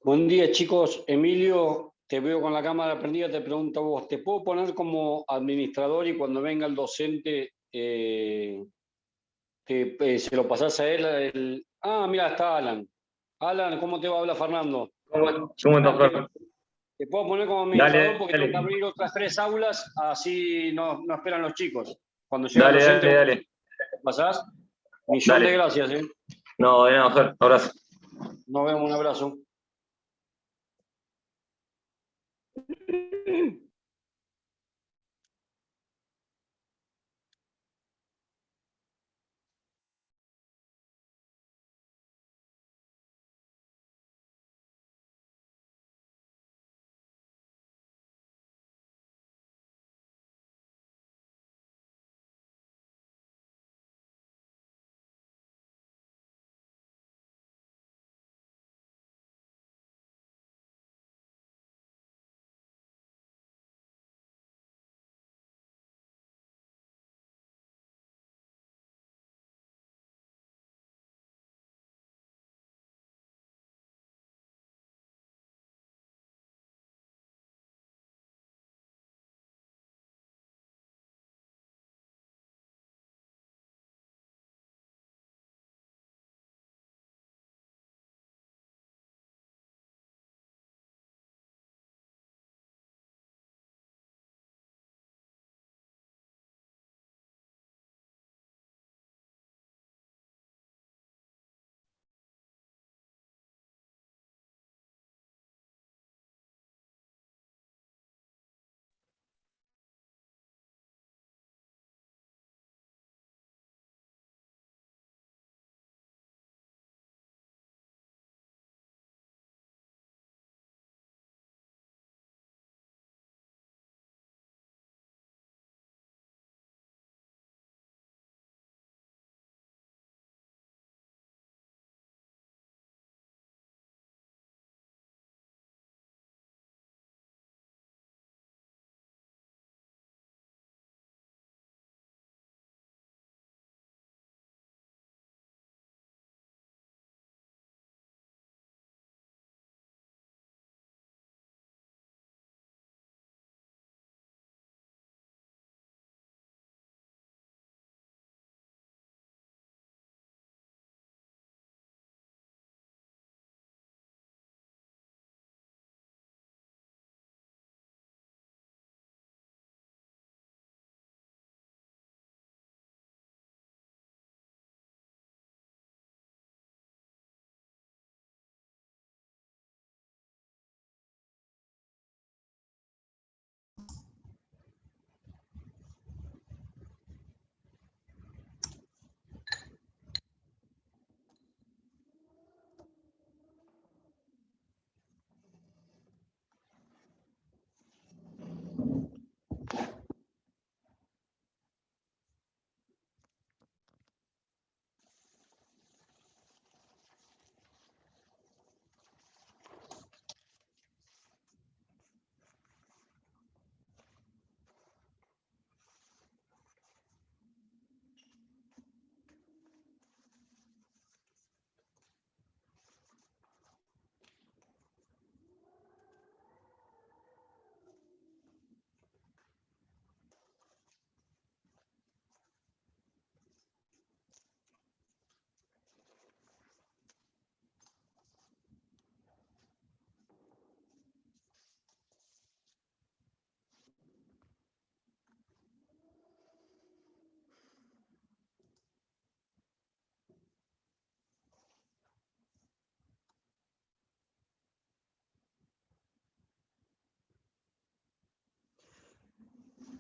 Buen día, chicos. Emilio, te veo con la cámara prendida, te pregunto a vos, ¿te puedo poner como administrador y cuando venga el docente se lo pasás a él? Ah, mira, está Alan. Alan, ¿cómo te va? Habla Fernando. ¿Cómo estás, Fer? Te puedo poner como administrador porque Dale. tengo que abrir otras 3 aulas, así no esperan los chicos. Cuando llega el docente, Dale. ¿pasás? Millón de gracias, ¿eh? No, de nada, Fer. Abrazo. Nos vemos, un abrazo.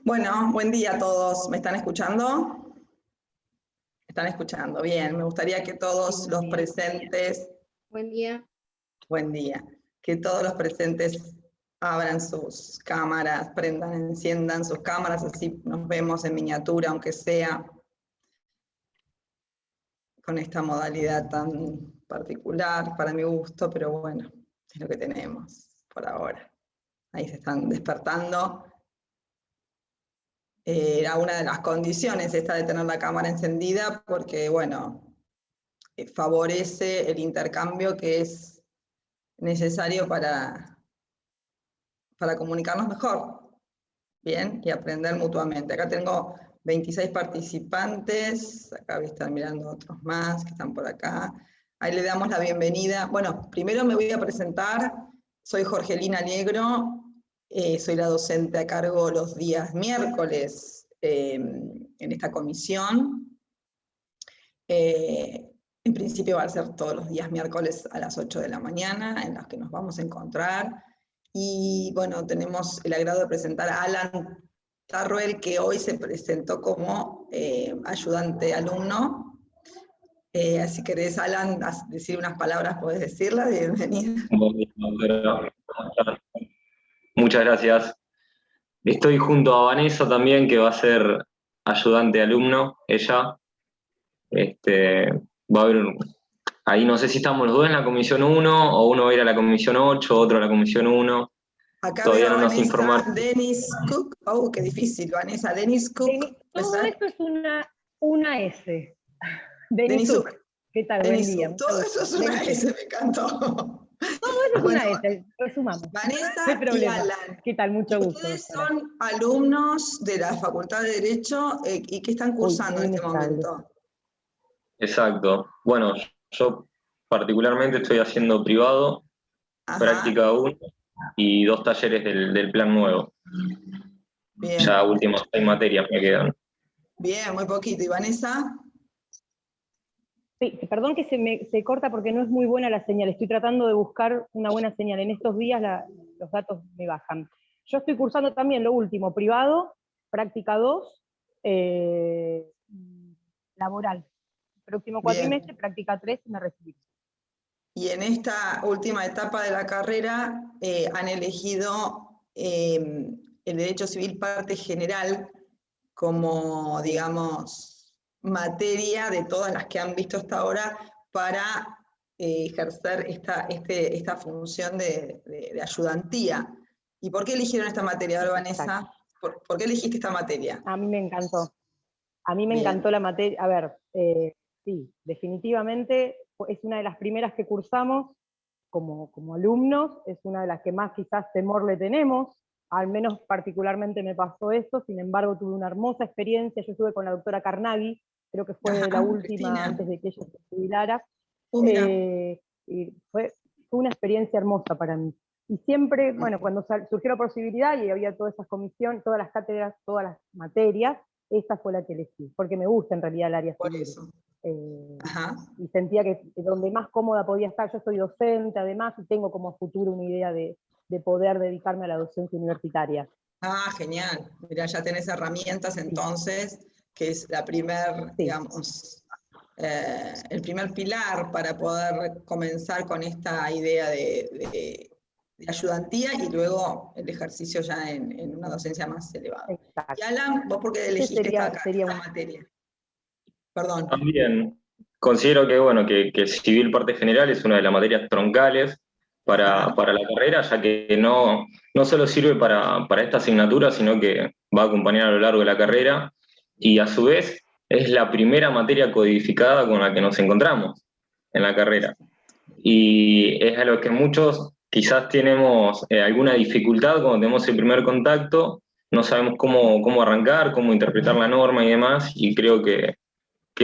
Bueno, buen día a todos. ¿Me están escuchando? ¿Me están escuchando? Bien, me gustaría que todos los presentes... Buen día. Buen día. Que todos los presentes abran sus cámaras, prendan, enciendan sus cámaras, así nos vemos en miniatura, aunque sea con esta modalidad tan particular para mi gusto, pero bueno, es lo que tenemos por ahora. Ahí se están despertando. Era una de las condiciones esta de tener la cámara encendida porque, bueno, favorece el intercambio que es necesario para comunicarnos mejor, ¿bien? Y aprender mutuamente. Acá tengo 26 participantes, acá están mirando otros más que están por acá. Ahí le damos la bienvenida. Bueno, primero me voy a presentar. Soy Jorgelina Negro, soy la docente a cargo los días miércoles en esta comisión. En principio va a ser todos los días miércoles a las 8 de la mañana, en las que nos vamos a encontrar. Y bueno, tenemos el agrado de presentar a Alan Tarruel, que hoy se presentó como ayudante alumno. Así que querés, Alan, decir unas palabras, podés decirlas, bienvenida. Muchas gracias. Estoy junto a Vanessa también, que va a ser ayudante alumno, ella. Va a haber ahí no sé si estamos los dos en la comisión 1, o uno va a ir a la comisión 8, otro a la comisión 1. Acá Todavía veo a no nos Vanessa informaron. Dennis Cook. Oh, qué difícil, Vanessa Dennis Cook. Todo esto es una S. Dennis Denisuk. Cook. ¿Qué tal? Dennis Buen día. Cook. Todo eso es una S, me encantó. Todo eso es Bueno, una S, resumamos. Vanessa No hay y problema. Alan. ¿Qué tal? Mucho gusto. Ustedes son alumnos de la Facultad de Derecho y ¿qué están cursando en este momento? Exacto. Bueno, yo particularmente estoy haciendo privado, Ajá. práctica 1 y 2 talleres del plan nuevo. Bien. Ya últimas 6 materias me quedan. Bien, muy poquito. ¿Y Vanessa? Sí, perdón que se corta porque no es muy buena la señal. Estoy tratando de buscar una buena señal. En estos días los datos me bajan. Yo estoy cursando también lo último, privado, práctica 2, laboral. Próximo cuatrimestre, práctica 3, me recibí. Y en esta última etapa de la carrera han elegido el Derecho Civil Parte General como, digamos, materia de todas las que han visto hasta ahora para ejercer esta función de ayudantía. ¿Y por qué eligieron esta materia, ahora, Vanessa? ¿Por qué elegiste esta materia? A mí me encantó. A mí me encantó la materia. A ver, sí, definitivamente es una de las primeras que cursamos como alumnos, es una de las que más quizás temor le tenemos, al menos particularmente me pasó eso, sin embargo tuve una hermosa experiencia, yo estuve con la doctora Carnaghi, creo que fue la última Cristina, antes de que ella se jubilara, y fue una experiencia hermosa para mí. Y siempre, bueno, cuando surgió la posibilidad y había todas esas comisiones, todas las cátedras, todas las materias, esta fue la que elegí, porque me gusta en realidad el área civil. Y sentía que donde más cómoda podía estar, yo soy docente además, y tengo como futuro una idea de poder dedicarme a la docencia universitaria. Ah, genial. Mira, ya tenés herramientas entonces, que es la digamos, el primer pilar para poder comenzar con esta idea de ayudantía y luego el ejercicio ya en una docencia más elevada. Exacto. Y Alan, ¿vos por qué elegiste esta materia? Perdón. También considero que, bueno, que Civil Parte General es una de las materias troncales para la carrera, ya que no solo sirve para esta asignatura, sino que va a acompañar a lo largo de la carrera, y a su vez es la primera materia codificada con la que nos encontramos en la carrera. Y es a lo que muchos quizás tenemos alguna dificultad cuando tenemos el primer contacto, no sabemos cómo arrancar, cómo interpretar la norma y demás, y creo que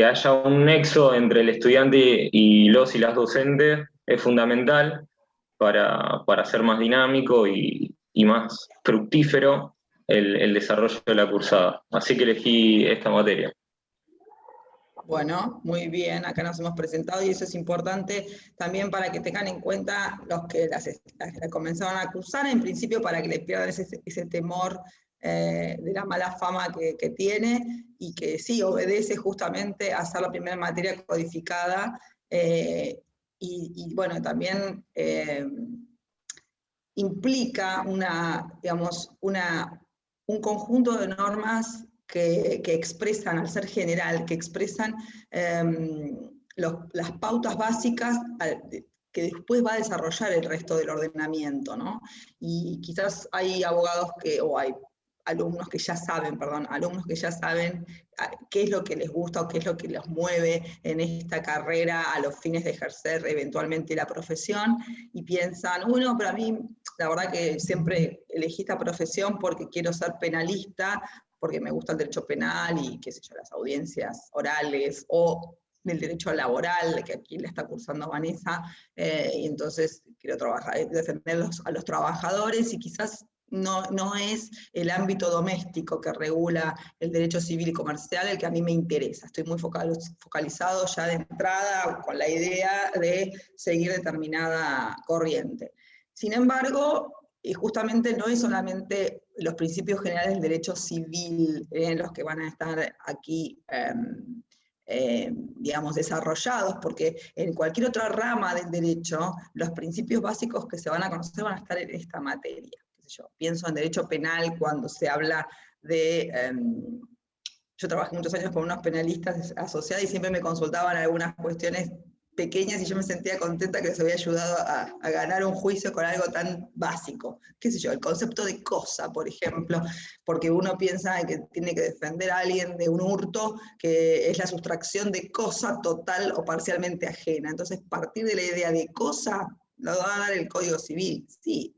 haya un nexo entre el estudiante y los y las docentes es fundamental para ser más dinámico y más fructífero el desarrollo de la cursada. Así que elegí esta materia. Bueno, muy bien, acá nos hemos presentado y eso es importante también para que tengan en cuenta los que las comenzaron a cursar, en principio para que le pierdan ese temor de la mala fama que tiene, y que sí, obedece justamente a ser la primera materia codificada, y bueno, también implica un conjunto de normas que expresan, al ser general, que expresan las pautas básicas que después va a desarrollar el resto del ordenamiento, ¿no? Y quizás hay abogados o hay alumnos que ya saben qué es lo que les gusta o qué es lo que los mueve en esta carrera a los fines de ejercer eventualmente la profesión, y piensan, bueno, pero a mí la verdad que siempre elegí esta profesión porque quiero ser penalista, porque me gusta el derecho penal y qué sé yo, las audiencias orales, o del derecho laboral, que aquí la está cursando Vanessa, y entonces quiero defender a los trabajadores, y quizás no es el ámbito doméstico que regula el derecho civil y comercial el que a mí me interesa. Estoy muy focalizado ya de entrada con la idea de seguir determinada corriente. Sin embargo, justamente no es solamente los principios generales del derecho civil los que van a estar aquí digamos, desarrollados, porque en cualquier otra rama del derecho, los principios básicos que se van a conocer van a estar en esta materia. Yo pienso en derecho penal cuando se habla de... yo trabajé muchos años con unos penalistas asociados y siempre me consultaban algunas cuestiones pequeñas y yo me sentía contenta que les había ayudado a ganar un juicio con algo tan básico. Qué sé yo, el concepto de cosa, por ejemplo, porque uno piensa que tiene que defender a alguien de un hurto que es la sustracción de cosa total o parcialmente ajena. Entonces, partir de la idea de cosa lo va a dar el Código Civil. Sí,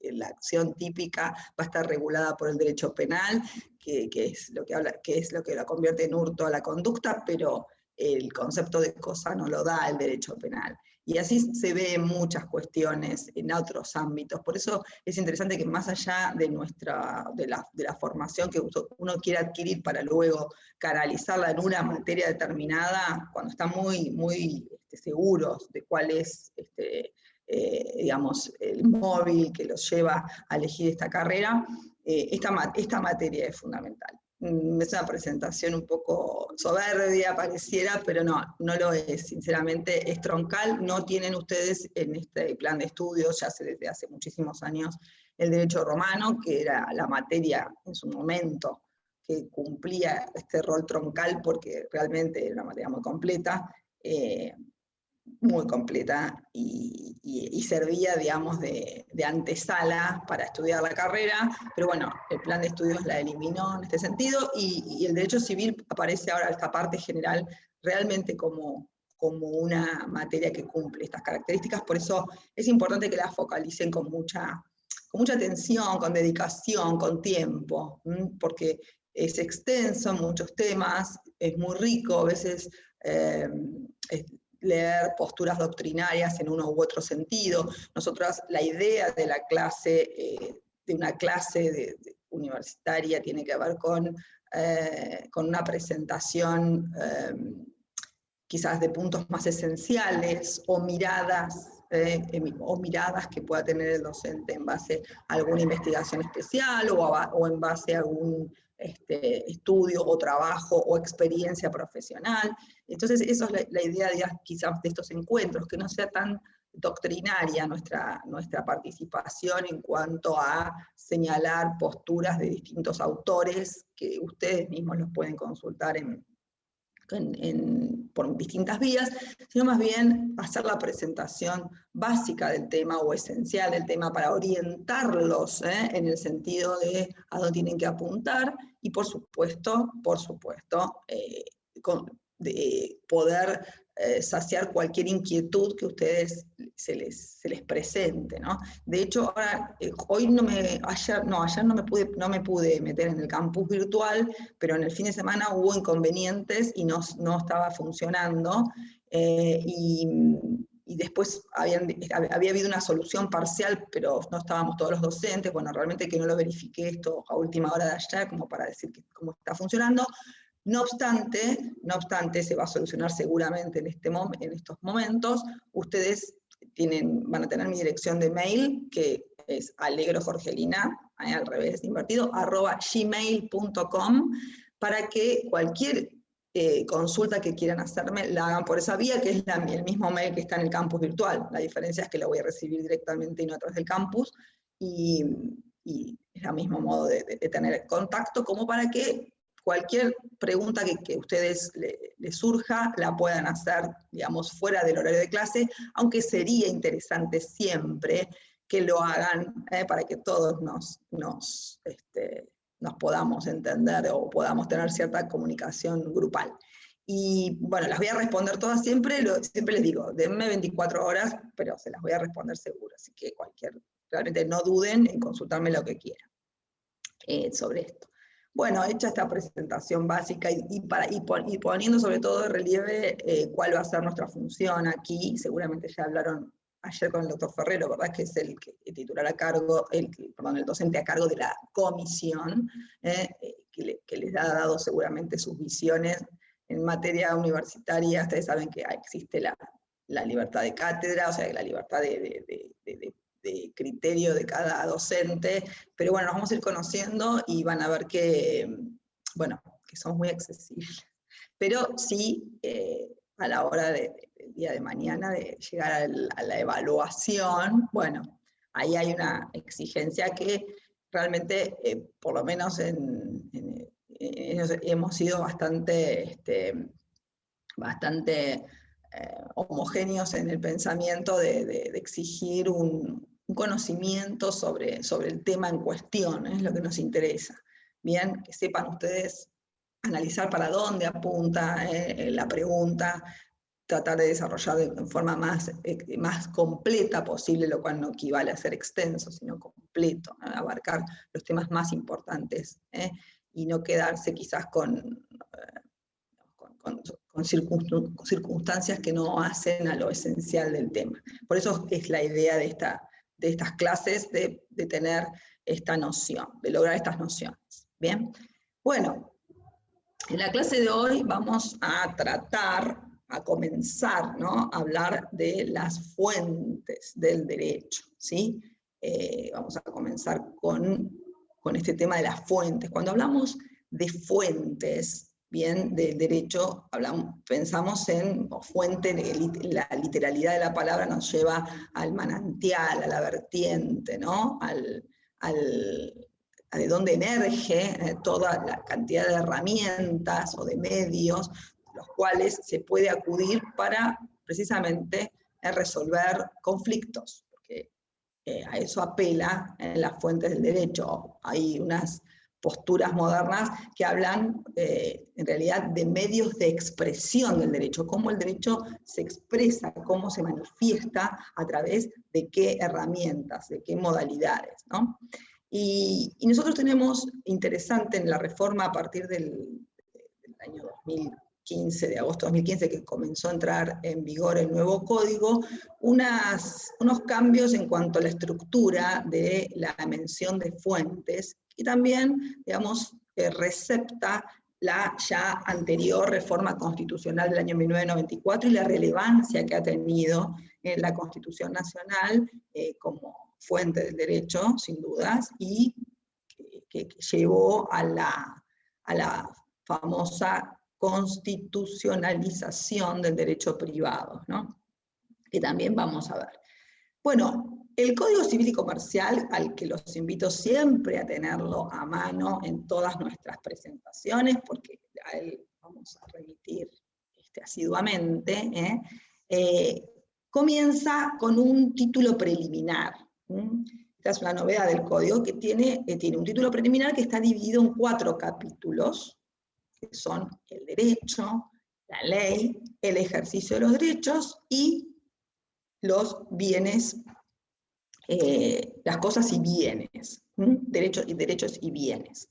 la acción típica va a estar regulada por el derecho penal, que es lo que la convierte en hurto a la conducta, pero el concepto de cosa no lo da el derecho penal. Y así se ve en muchas cuestiones en otros ámbitos. Por eso es interesante que más allá de la formación que uno quiere adquirir para luego canalizarla en una materia determinada, cuando está muy seguros de cuál es digamos, el móvil que los lleva a elegir esta carrera, esta materia es fundamental. Es una presentación un poco soberbia, pareciera, pero no lo es, sinceramente es troncal. No tienen ustedes en este plan de estudios, ya desde hace muchísimos años, el derecho romano, que era la materia en su momento que cumplía este rol troncal, porque realmente era una materia muy completa, y servía, digamos, de antesala para estudiar la carrera, pero bueno, el plan de estudios la eliminó en este sentido, y el derecho civil aparece ahora, esta parte general, realmente como una materia que cumple estas características. Por eso es importante que la focalicen con mucha atención, con dedicación, con tiempo, porque es extenso en muchos temas, es muy rico, a veces leer posturas doctrinarias en uno u otro sentido. Nosotras, la idea de la clase, de una clase universitaria, tiene que ver con una presentación quizás de puntos más esenciales, o miradas que pueda tener el docente en base a alguna investigación especial, o en base a algún estudio o trabajo o experiencia profesional. Entonces eso es la idea quizás de estos encuentros, que no sea tan doctrinaria nuestra participación en cuanto a señalar posturas de distintos autores que ustedes mismos los pueden consultar por distintas vías, sino más bien hacer la presentación básica del tema o esencial del tema para orientarlos en el sentido de a dónde tienen que apuntar, y por supuesto, de poder saciar cualquier inquietud que ustedes se les presente, ¿no? De hecho, ahora, ayer no me pude meter en el campus virtual, pero en el fin de semana hubo inconvenientes y no estaba funcionando, y después había habido una solución parcial, pero no estábamos todos los docentes. Bueno, realmente que no lo verifiqué esto a última hora de ayer, como para decir cómo está funcionando. No obstante, se va a solucionar seguramente en estos momentos. Ustedes van a tener mi dirección de mail, que es alegrojorgelina, al revés, invertido, @gmail.com, para que cualquier consulta que quieran hacerme la hagan por esa vía, que es el mismo mail que está en el campus virtual. La diferencia es que la voy a recibir directamente y no a través del campus, y es el mismo modo de tener contacto, como para que cualquier pregunta que a ustedes les surja la puedan hacer, digamos, fuera del horario de clase, aunque sería interesante siempre que lo hagan para que todos nos podamos entender o podamos tener cierta comunicación grupal. Y bueno, las voy a responder todas siempre les digo, denme 24 horas, pero se las voy a responder seguro, así que realmente no duden en consultarme lo que quieran sobre esto. Bueno, hecha esta presentación básica y poniendo sobre todo de relieve cuál va a ser nuestra función aquí, seguramente ya hablaron ayer con el doctor Ferrero, ¿verdad? Que es el titular a cargo, el docente a cargo de la comisión, que les ha dado seguramente sus visiones en materia universitaria. Ustedes saben que existe la libertad de cátedra, o sea, la libertad de criterio de cada docente, pero bueno, nos vamos a ir conociendo y van a ver que somos muy accesibles. Pero sí, a la hora del día de mañana de llegar a la evaluación, bueno, ahí hay una exigencia que realmente, por lo menos hemos sido bastante homogéneos en el pensamiento de exigir un conocimiento sobre el tema en cuestión, es lo que nos interesa. Bien, que sepan ustedes analizar para dónde apunta la pregunta, tratar de desarrollar en forma más completa posible, lo cual no equivale a ser extenso, sino completo, ¿no? Abarcar los temas más importantes, y no quedarse quizás con circunstancias que no hacen a lo esencial del tema. Por eso es la idea de estas clases, de tener esta noción, de lograr estas nociones. Bien, bueno, en la clase de hoy vamos a comenzar, ¿no?, a hablar de las fuentes del derecho, ¿sí? Vamos a comenzar con este tema de las fuentes. Cuando hablamos de fuentes, bien, del derecho, pensamos en fuente, la literalidad de la palabra nos lleva al manantial, a la vertiente, ¿no? De dónde emerge toda la cantidad de herramientas o de medios, los cuales se puede acudir para precisamente resolver conflictos, porque a eso apela en las fuentes del derecho. Hay unas posturas modernas que hablan en realidad de medios de expresión del derecho, cómo el derecho se expresa, cómo se manifiesta, a través de qué herramientas, de qué modalidades, ¿no? Y nosotros tenemos interesante en la reforma a partir del año 2015, de agosto de 2015, que comenzó a entrar en vigor el nuevo código, unos cambios en cuanto a la estructura de la mención de fuentes, y también, digamos, recepta la ya anterior reforma constitucional del año 1994 y la relevancia que ha tenido en la Constitución Nacional como fuente del derecho, sin dudas, y que llevó a la famosa constitucionalización del derecho privado, ¿no?, que también vamos a ver. Bueno, el Código Civil y Comercial, al que los invito siempre a tenerlo a mano en todas nuestras presentaciones, porque a él vamos a remitir asiduamente, comienza con un título preliminar. Esta es una novedad del Código, que tiene un título preliminar que está dividido en 4 capítulos, que son el derecho, la ley, el ejercicio de los derechos y los bienes, las cosas y bienes, derechos y bienes.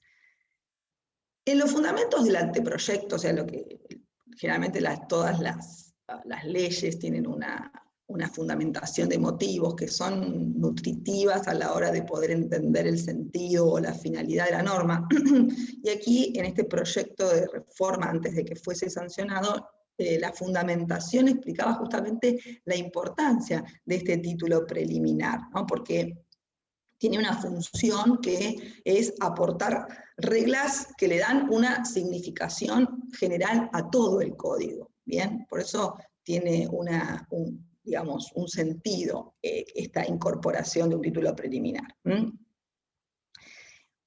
En los fundamentos del anteproyecto, o sea, lo que generalmente todas las leyes tienen una fundamentación de motivos que son nutritivas a la hora de poder entender el sentido o la finalidad de la norma. Y aquí, en este proyecto de reforma, antes de que fuese sancionado, la fundamentación explicaba justamente la importancia de este título preliminar, ¿no? Porque tiene una función que es aportar reglas que le dan una significación general a todo el código, ¿bien? Por eso tiene digamos, un sentido esta incorporación de un título preliminar.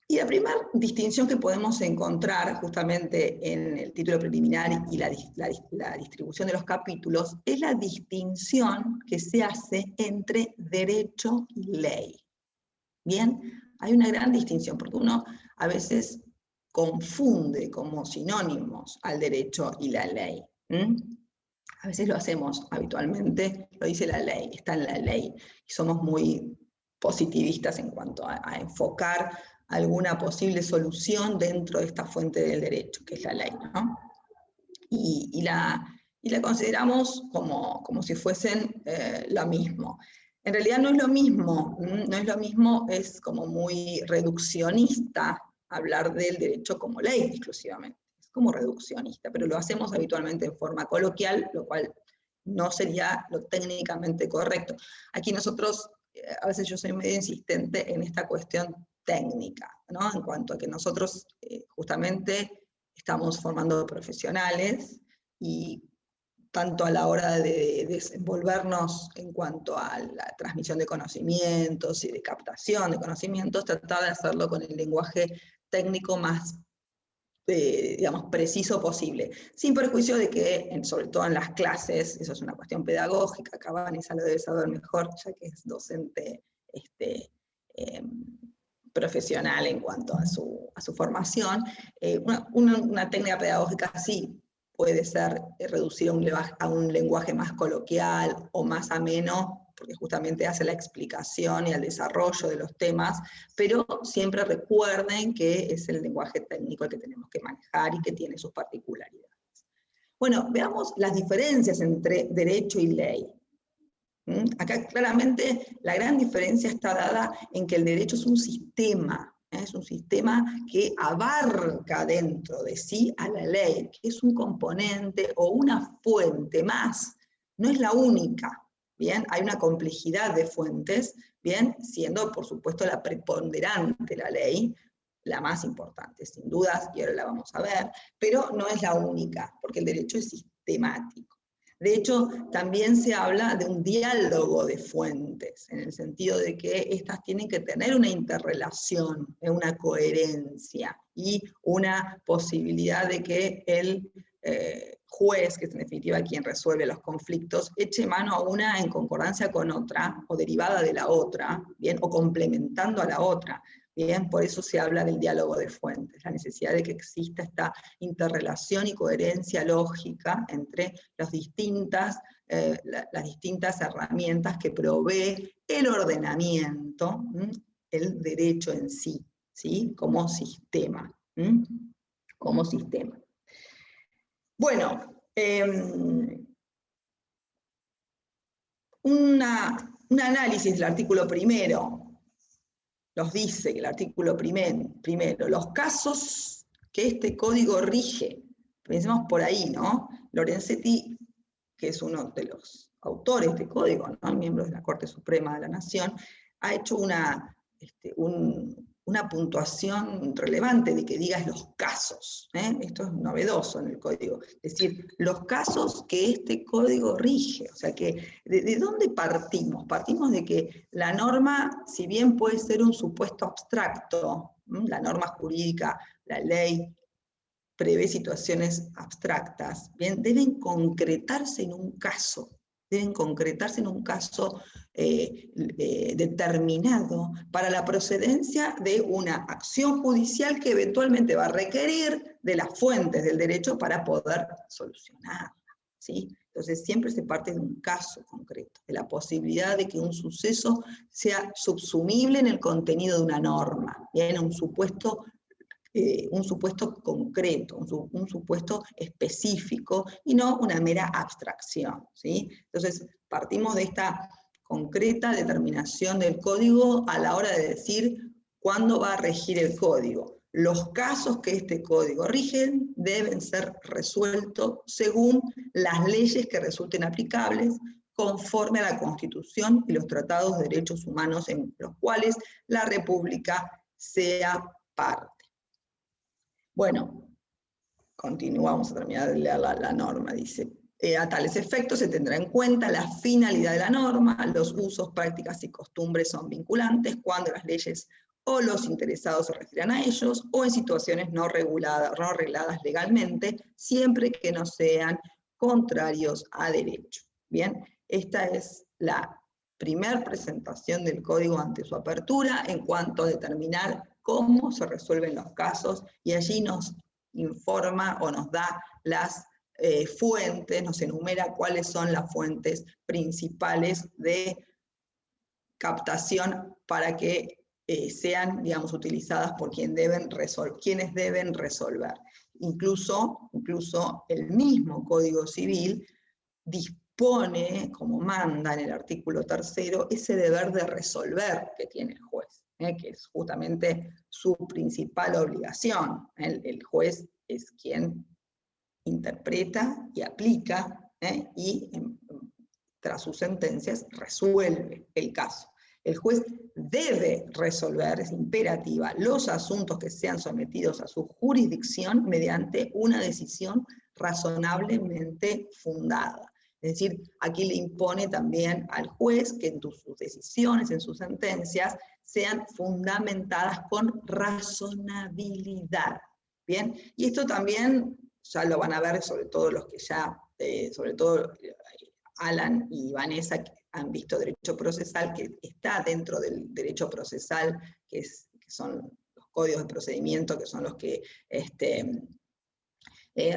Y la primera distinción que podemos encontrar justamente en el título preliminar y la distribución de los capítulos es la distinción que se hace entre derecho y ley. Bien, hay una gran distinción, porque uno a veces confunde como sinónimos al derecho y la ley. A veces lo hacemos habitualmente, lo dice la ley, está en la ley, y somos muy positivistas en cuanto a enfocar alguna posible solución dentro de esta fuente del derecho, que es la ley, ¿no? Y la consideramos como si fuesen lo mismo. En realidad no es lo mismo, es como muy reduccionista hablar del derecho como ley exclusivamente, es como reduccionista, pero lo hacemos habitualmente en forma coloquial, lo cual no sería lo técnicamente correcto. Aquí nosotros, a veces yo soy medio insistente en esta cuestión técnica, ¿no? En cuanto a que nosotros justamente estamos formando profesionales y tanto a la hora de desenvolvernos en cuanto a la transmisión de conocimientos y de captación de conocimientos, tratar de hacerlo con el lenguaje técnico más, digamos, preciso posible, sin perjuicio de que, sobre todo en las clases, eso es una cuestión pedagógica, acá Vanessa lo debe saber mejor, ya que es docente profesional en cuanto a su formación, una técnica pedagógica sí puede ser reducir a un lenguaje más coloquial o más ameno, porque justamente hace la explicación y el desarrollo de los temas, pero siempre recuerden que es el lenguaje técnico el que tenemos que manejar y que tiene sus particularidades. Bueno, veamos las diferencias entre derecho y ley. Acá claramente la gran diferencia está dada en que el derecho es un sistema que abarca dentro de sí a la ley, que es un componente o una fuente más, no es la única, ¿bien? Hay una complejidad de fuentes, ¿bien? Siendo por supuesto la preponderante la ley, la más importante, sin dudas, y ahora la vamos a ver, pero no es la única, porque el derecho es sistemático. De hecho, también se habla de un diálogo de fuentes, en el sentido de que estas tienen que tener una interrelación, una coherencia y una posibilidad de que el juez, que es en definitiva quien resuelve los conflictos, eche mano a una en concordancia con otra, o derivada de la otra, ¿bien? O complementando a la otra. Bien, por eso se habla del diálogo de fuentes, la necesidad de que exista esta interrelación y coherencia lógica entre las distintas herramientas que provee el ordenamiento, el derecho en sí, ¿sí? Como sistema. Como sistema. Bueno, un análisis del artículo primero nos dice que el artículo primero, los casos que este código rige, pensemos por ahí, ¿no? Lorenzetti, que es uno de los autores de este código, ¿no? Miembro de la Corte Suprema de la Nación, ha hecho una puntuación relevante de que digas los casos, esto es novedoso en el código, es decir, los casos que este código rige, o sea que, ¿de dónde partimos? Partimos de que la norma, si bien puede ser un supuesto abstracto, la norma jurídica, la ley, prevé situaciones abstractas, bien, deben concretarse en un caso, determinado para la procedencia de una acción judicial que eventualmente va a requerir de las fuentes del derecho para poder solucionarla, ¿sí? Entonces siempre se parte de un caso concreto, de la posibilidad de que un suceso sea subsumible en el contenido de una norma, ¿bien? Un supuesto concreto, un supuesto específico, y no una mera abstracción, ¿sí? Entonces, partimos de esta concreta determinación del código a la hora de decir cuándo va a regir el código. Los casos que este código rige deben ser resueltos según las leyes que resulten aplicables, conforme a la Constitución y los tratados de derechos humanos en los cuales la República sea parte. Bueno, continuamos a terminar de leer la norma, dice. A tales efectos se tendrá en cuenta la finalidad de la norma, los usos, prácticas y costumbres son vinculantes cuando las leyes o los interesados se refieran a ellos, o en situaciones no arregladas legalmente, siempre que no sean contrarios a derecho. Bien, esta es la primera presentación del código ante su apertura en cuanto a determinar cómo se resuelven los casos, y allí nos informa o nos da las fuentes, nos enumera cuáles son las fuentes principales de captación para que sean, digamos, utilizadas por quienes deben resolver. Incluso el mismo Código Civil dispone, como manda en el artículo 3º, ese deber de resolver que tiene el juez, que es justamente su principal obligación. El juez es quien interpreta y aplica, y tras sus sentencias resuelve el caso. El juez debe resolver, es imperativa, los asuntos que sean sometidos a su jurisdicción mediante una decisión razonablemente fundada. Es decir, aquí le impone también al juez que en sus decisiones, en sus sentencias, sean fundamentadas con razonabilidad. ¿Bien? Y esto también ya lo van a ver, sobre todo los que ya, sobre todo Alan y Vanessa, que han visto derecho procesal, que está dentro del derecho procesal, que son los códigos de procedimiento, que son los que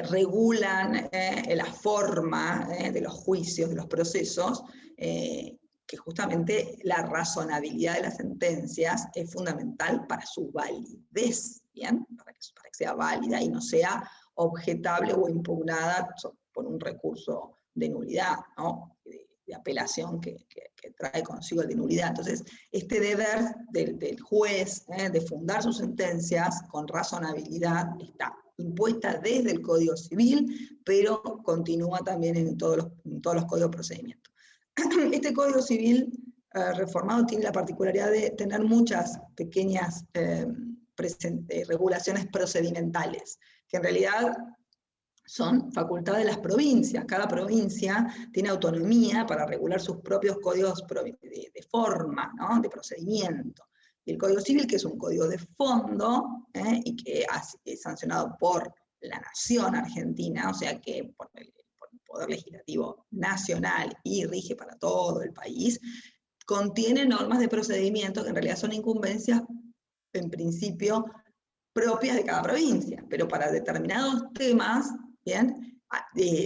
regulan la forma de los juicios, de los procesos, que justamente la razonabilidad de las sentencias es fundamental para su validez, ¿bien? Para que sea válida y no sea objetable o impugnada por un recurso de nulidad, ¿no? de apelación que trae consigo el de nulidad. Entonces, este deber del juez de fundar sus sentencias con razonabilidad está impuesta desde el Código Civil, pero continúa también en todos los códigos de procedimiento. Este Código Civil reformado tiene la particularidad de tener muchas pequeñas regulaciones procedimentales, que en realidad son facultad de las provincias. Cada provincia tiene autonomía para regular sus propios códigos de forma, ¿no? De procedimiento. Y el Código Civil, que es un código de fondo, y que es sancionado por la Nación Argentina, o sea que por el Poder Legislativo Nacional y rige para todo el país, contiene normas de procedimiento que en realidad son incumbencias, en principio, propias de cada provincia, pero para determinados temas, ¿bien?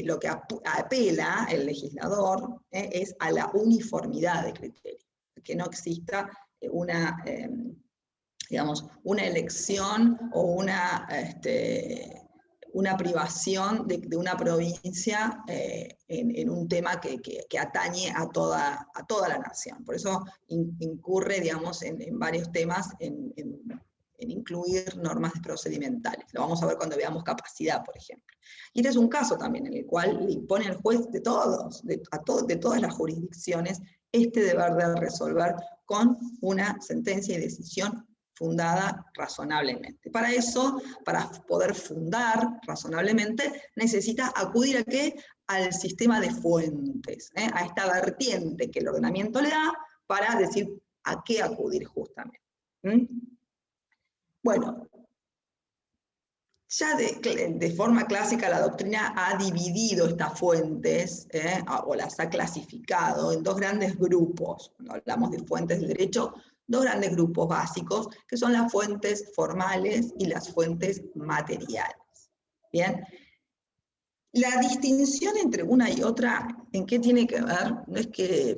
Lo que apela el legislador es a la uniformidad de criterio, que no exista una elección o una privación de una provincia en un tema que atañe a toda la nación. Por eso incurre, digamos, en varios temas en incluir normas procedimentales. Lo vamos a ver cuando veamos capacidad, por ejemplo. Y este es un caso también en el cual le impone al juez de todas las jurisdicciones este deber de resolver con una sentencia y decisión fundada razonablemente. Para eso, para poder fundar razonablemente, necesita acudir ¿a qué? Al sistema de fuentes, a esta vertiente que el ordenamiento le da para decir a qué acudir justamente. Bueno, ya de forma clásica la doctrina ha dividido estas fuentes, o las ha clasificado en dos grandes grupos. Cuando hablamos de fuentes del derecho, dos grandes grupos básicos, que son las fuentes formales y las fuentes materiales. Bien, la distinción entre una y otra, ¿en qué tiene que ver? No es que,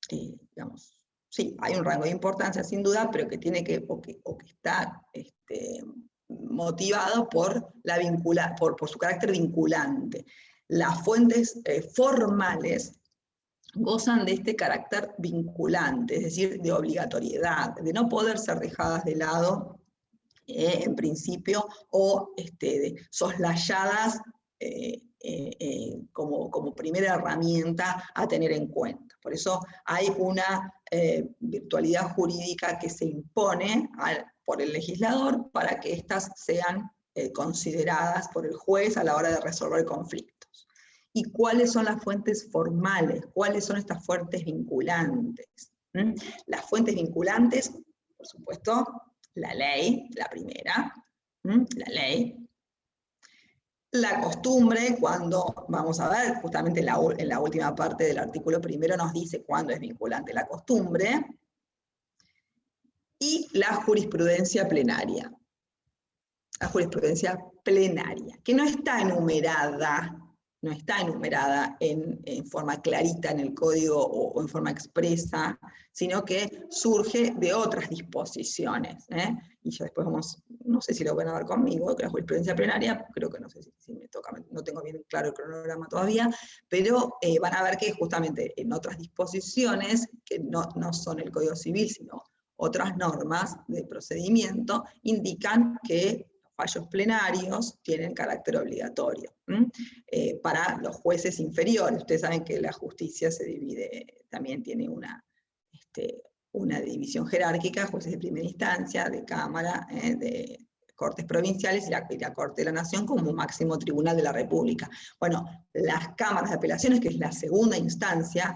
digamos, sí, hay un rango de importancia sin duda, pero que tiene que, o que está motivado por su carácter vinculante. Las fuentes formales gozan de este carácter vinculante, es decir, de obligatoriedad, de no poder ser dejadas de lado en principio, o soslayadas como primera herramienta a tener en cuenta. Por eso hay una virtualidad jurídica que se impone por el legislador para que éstas sean consideradas por el juez a la hora de resolver conflictos. ¿Y cuáles son las fuentes formales? ¿Cuáles son estas fuentes vinculantes? Las fuentes vinculantes, por supuesto, la ley, la primera, la ley. La costumbre, cuando, vamos a ver, justamente en la última parte del artículo primero nos dice cuándo es vinculante la costumbre, y la jurisprudencia plenaria. La jurisprudencia plenaria, que no está enumerada en forma clarita en el código o en forma expresa, sino que surge de otras disposiciones. Y yo después no sé si lo van a ver conmigo, que la jurisprudencia plenaria, creo que no sé si me toca, no tengo bien claro el cronograma todavía, pero van a ver que justamente en otras disposiciones, que no son el Código Civil, sino otras normas de procedimiento, indican que fallos plenarios tienen carácter obligatorio para los jueces inferiores. Ustedes saben que la justicia se divide, también tiene una división jerárquica, jueces de primera instancia, de Cámara, de Cortes Provinciales y la Corte de la Nación como máximo tribunal de la República. Bueno, las cámaras de apelaciones, que es la segunda instancia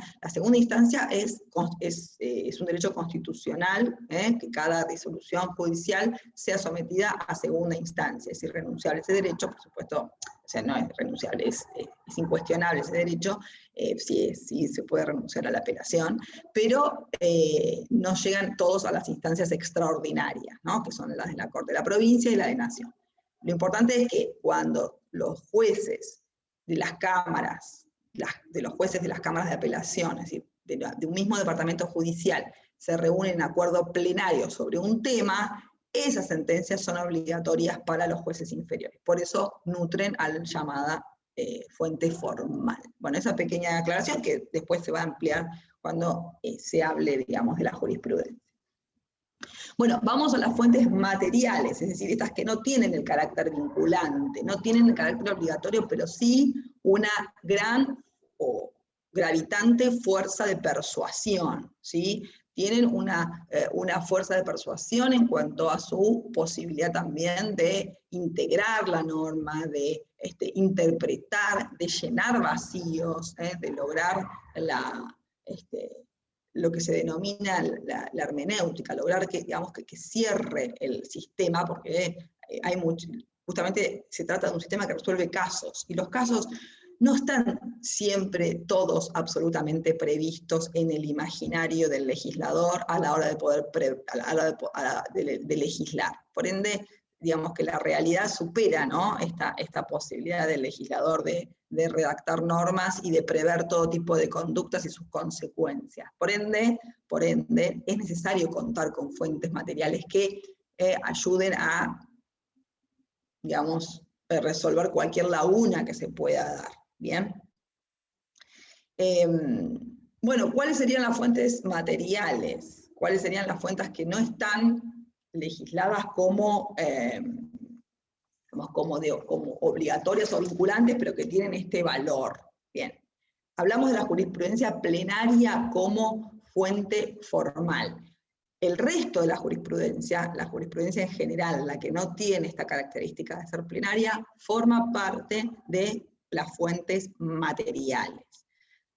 es un derecho constitucional, que cada resolución judicial sea sometida a segunda instancia. Es irrenunciable ese derecho, por supuesto, o sea, no es renunciable, es incuestionable ese derecho, sí se puede renunciar a la apelación, pero no llegan todos a las instancias extraordinarias, ¿no? Que son las de la Corte de la Provincia y la de Nación. Lo importante es que cuando los jueces de las cámaras, de los jueces de las cámaras de apelación, es decir, de un mismo departamento judicial, se reúnen en acuerdo plenario sobre un tema, esas sentencias son obligatorias para los jueces inferiores. Por eso nutren a la llamada fuente formal. Bueno, esa pequeña aclaración que después se va a ampliar cuando se hable, digamos, de la jurisprudencia. Bueno, vamos a las fuentes materiales, es decir, estas que no tienen el carácter vinculante, no tienen el carácter obligatorio, pero sí una gran o gravitante fuerza de persuasión, ¿sí? Tienen una fuerza de persuasión en cuanto a su posibilidad también de integrar la norma, de interpretar, de llenar vacíos, de lograr lo que se denomina la hermenéutica, lograr que cierre el sistema, porque justamente se trata de un sistema que resuelve casos, y los casos no están siempre todos absolutamente previstos en el imaginario del legislador a la hora de legislar. Por ende, digamos que la realidad supera, ¿no? esta posibilidad del legislador de redactar normas y de prever todo tipo de conductas y sus consecuencias. Por ende, es necesario contar con fuentes materiales que ayuden a, digamos, resolver cualquier laguna que se pueda dar. ¿Bien? Bueno, ¿cuáles serían las fuentes materiales? ¿Cuáles serían las fuentes que no están legisladas como obligatorias o vinculantes, pero que tienen este valor? Bien, hablamos de la jurisprudencia plenaria como fuente formal. El resto de la jurisprudencia en general, la que no tiene esta característica de ser plenaria, forma parte de las fuentes materiales.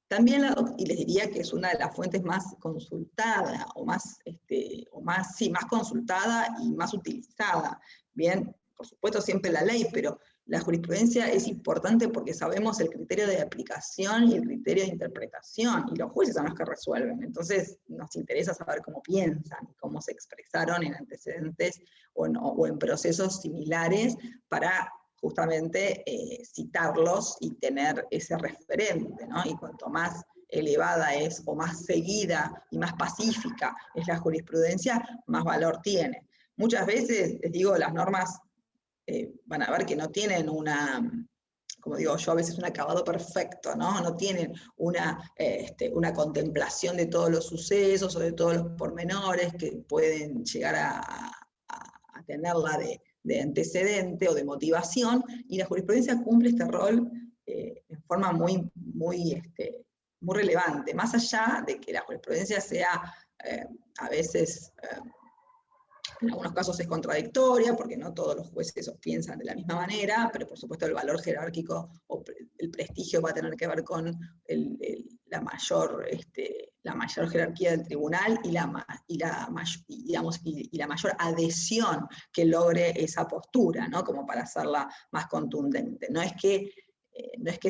También, y les diría que es una de las fuentes más consultada, más consultada y más utilizada. Bien, por supuesto siempre la ley, pero la jurisprudencia es importante porque sabemos el criterio de aplicación y el criterio de interpretación, y los jueces son los que resuelven. Entonces nos interesa saber cómo piensan, cómo se expresaron en antecedentes o en procesos similares para justamente citarlos y tener ese referente, ¿no? Y cuanto más elevada es, o más seguida y más pacífica es la jurisprudencia, más valor tiene. Muchas veces, les digo, las normas van a ver que no tienen como digo yo, a veces un acabado perfecto, ¿no? No tienen una contemplación de todos los sucesos o de todos los pormenores que pueden llegar a tenerla antecedente o de motivación, y la jurisprudencia cumple este rol en forma muy relevante, más allá de que la jurisprudencia sea a veces, en algunos casos es contradictoria, porque no todos los jueces piensan de la misma manera, pero por supuesto el valor jerárquico o el prestigio va a tener que ver con la mayor jerarquía del tribunal y la mayor adhesión que logre esa postura, ¿no? Como para hacerla más contundente. No es que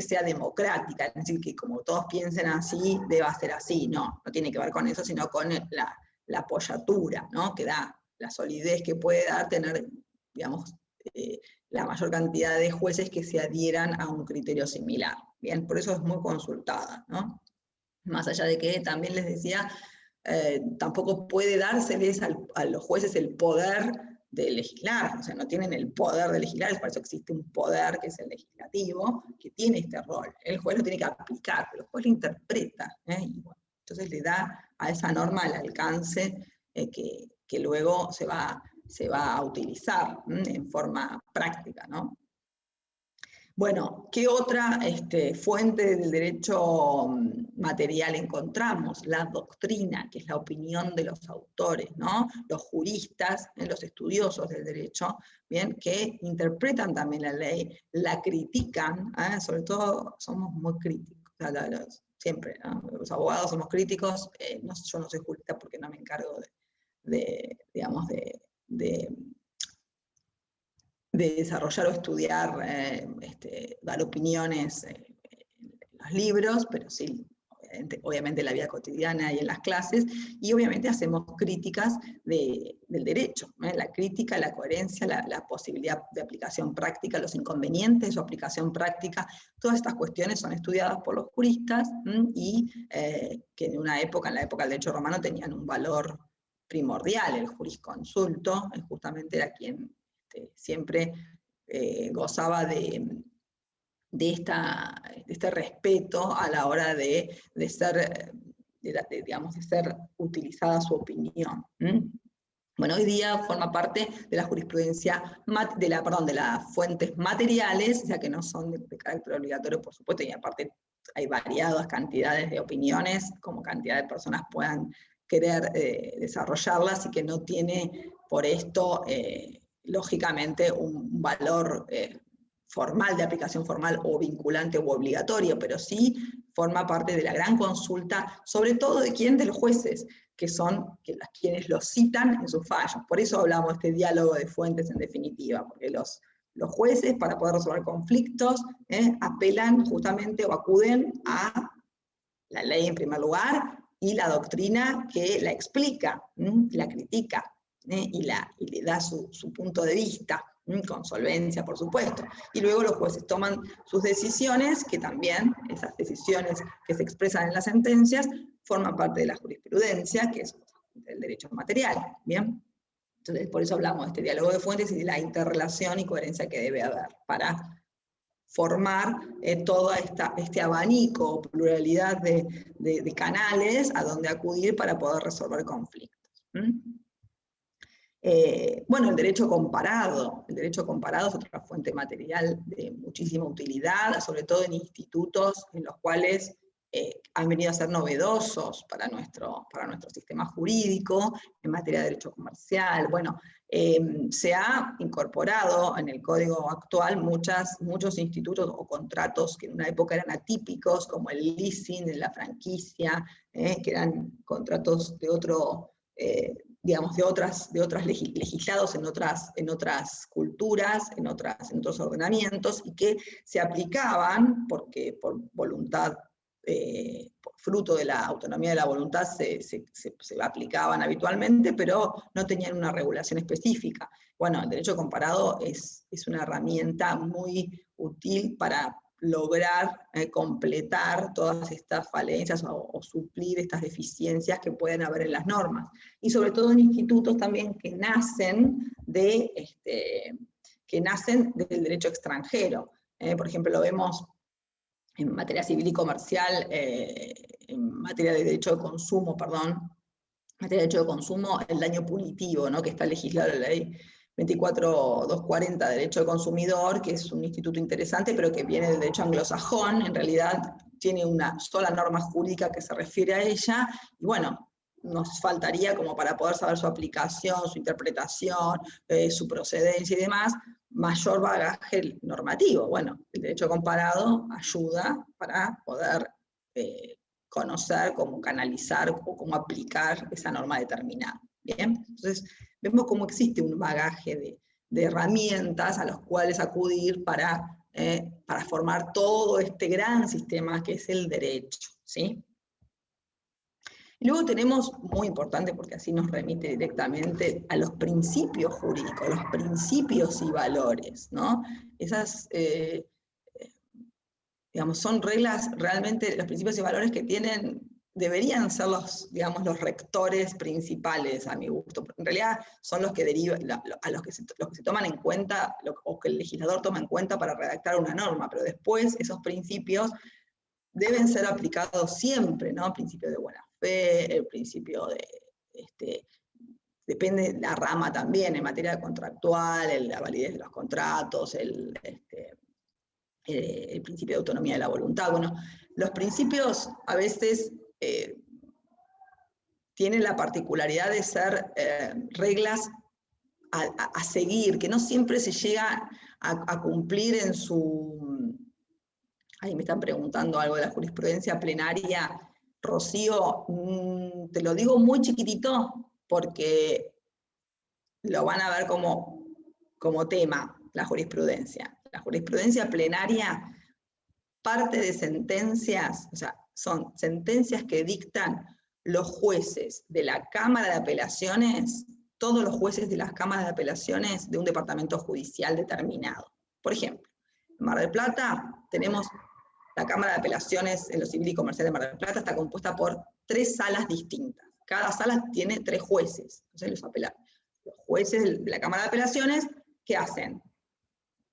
sea democrática, es decir, que como todos piensen así, deba ser así, no tiene que ver con eso, sino con la apoyatura, ¿no? Que da, la solidez que puede dar tener, digamos, la mayor cantidad de jueces que se adhieran a un criterio similar. Bien, por eso es muy consultada, ¿no? Más allá de que también les decía, tampoco puede dárseles a los jueces el poder de legislar, o sea, no tienen el poder de legislar, es por eso existe un poder que es el legislativo, que tiene este rol. El juez lo tiene que aplicar, pero el juez lo interpreta, y bueno, entonces le da a esa norma el alcance que luego se va a utilizar en forma práctica, ¿no? Bueno, ¿qué otra fuente del derecho material encontramos? La doctrina, que es la opinión de los autores, ¿no? Los juristas, los estudiosos del derecho, ¿bien? Que interpretan también la ley, la critican, sobre todo somos muy críticos, siempre, ¿no? Los abogados somos críticos, yo no soy jurista porque no me encargo de desarrollar o estudiar, dar opiniones en los libros, pero sí, obviamente en la vida cotidiana y en las clases, y obviamente hacemos críticas del derecho, la crítica, la coherencia, la posibilidad de aplicación práctica, los inconvenientes de su aplicación práctica, todas estas cuestiones son estudiadas por los juristas, y que en la época del derecho romano tenían un valor primordial. El jurisconsulto justamente era quien siempre gozaba de este respeto a la hora de ser utilizada su opinión. Bueno, hoy día forma parte de la jurisprudencia, de las fuentes materiales, ya que no son de carácter obligatorio, por supuesto, y aparte hay variadas cantidades de opiniones, como cantidad de personas puedan querer desarrollarlas, y que no tiene por esto lógicamente un valor formal, de aplicación formal o vinculante o obligatorio, pero sí forma parte de la gran consulta, sobre todo de quién, de los jueces, que son quienes los citan en sus fallos. Por eso hablamos de este diálogo de fuentes en definitiva, porque los jueces, para poder resolver conflictos, apelan justamente o acuden a la ley en primer lugar, y la doctrina que la explica, la critica, y le da su punto de vista, con solvencia, por supuesto. Y luego los jueces toman sus decisiones, que también, esas decisiones que se expresan en las sentencias, forman parte de la jurisprudencia, que es el derecho material, ¿bien? Entonces, por eso hablamos de este diálogo de fuentes y de la interrelación y coherencia que debe haber para formar todo este abanico o pluralidad de canales a donde acudir para poder resolver conflictos. Bueno, el derecho comparado es otra fuente material de muchísima utilidad, sobre todo en institutos en los cuales han venido a ser novedosos para nuestro sistema jurídico, en materia de derecho comercial. Bueno, se ha incorporado en el código actual muchos institutos o contratos que en una época eran atípicos, como el leasing, la franquicia, que eran contratos de otro, digamos, de otras legislados en otras culturas, en otros ordenamientos, y que se aplicaban porque por voluntad, fruto de la autonomía de la voluntad, se aplicaban habitualmente, pero no tenían una regulación específica. Bueno, el derecho comparado es una herramienta muy útil para lograr completar todas estas falencias o suplir estas deficiencias que pueden haber en las normas. Y sobre todo en institutos también que nacen del derecho extranjero. Por ejemplo, lo vemos en materia civil y comercial, en materia de derecho de consumo, el daño punitivo, ¿no? Que está legislado en la ley 24240, Derecho del Consumidor, que es un instituto interesante, pero que viene del derecho anglosajón, en realidad tiene una sola norma jurídica que se refiere a ella, y bueno, nos faltaría como para poder saber su aplicación, su interpretación, su procedencia y demás, mayor bagaje normativo. Bueno, el derecho comparado ayuda para poder conocer cómo canalizar o cómo aplicar esa norma determinada. ¿Bien? Entonces, vemos cómo existe un bagaje de herramientas a los cuales acudir para formar todo este gran sistema que es el derecho, ¿sí? Y luego tenemos, muy importante porque así nos remite directamente a los principios jurídicos, los principios y valores, ¿no? Esas, digamos, son reglas, realmente los principios y valores que deberían ser los rectores principales a mi gusto. En realidad son los que derivan, los que se toman en cuenta, o que el legislador toma en cuenta para redactar una norma, pero después esos principios deben ser aplicados siempre, ¿no? El principio de buena fe, el principio de, depende de la rama también, en materia contractual, la validez de los contratos, el principio de autonomía de la voluntad. Bueno, los principios a veces tienen la particularidad de ser reglas a seguir, que no siempre se llega a cumplir en su... Ahí me están preguntando algo de la jurisprudencia plenaria. Rocío, te lo digo muy chiquitito porque lo van a ver como tema, la jurisprudencia. La jurisprudencia plenaria parte de sentencias, o sea, son sentencias que dictan los jueces de la Cámara de Apelaciones, todos los jueces de las cámaras de apelaciones de un departamento judicial determinado. Por ejemplo, en Mar del Plata tenemos la Cámara de Apelaciones en lo civil y comercial de Mar del Plata, está compuesta por 3 salas distintas. Cada sala tiene 3 jueces. Entonces los jueces de la Cámara de Apelaciones, ¿qué hacen?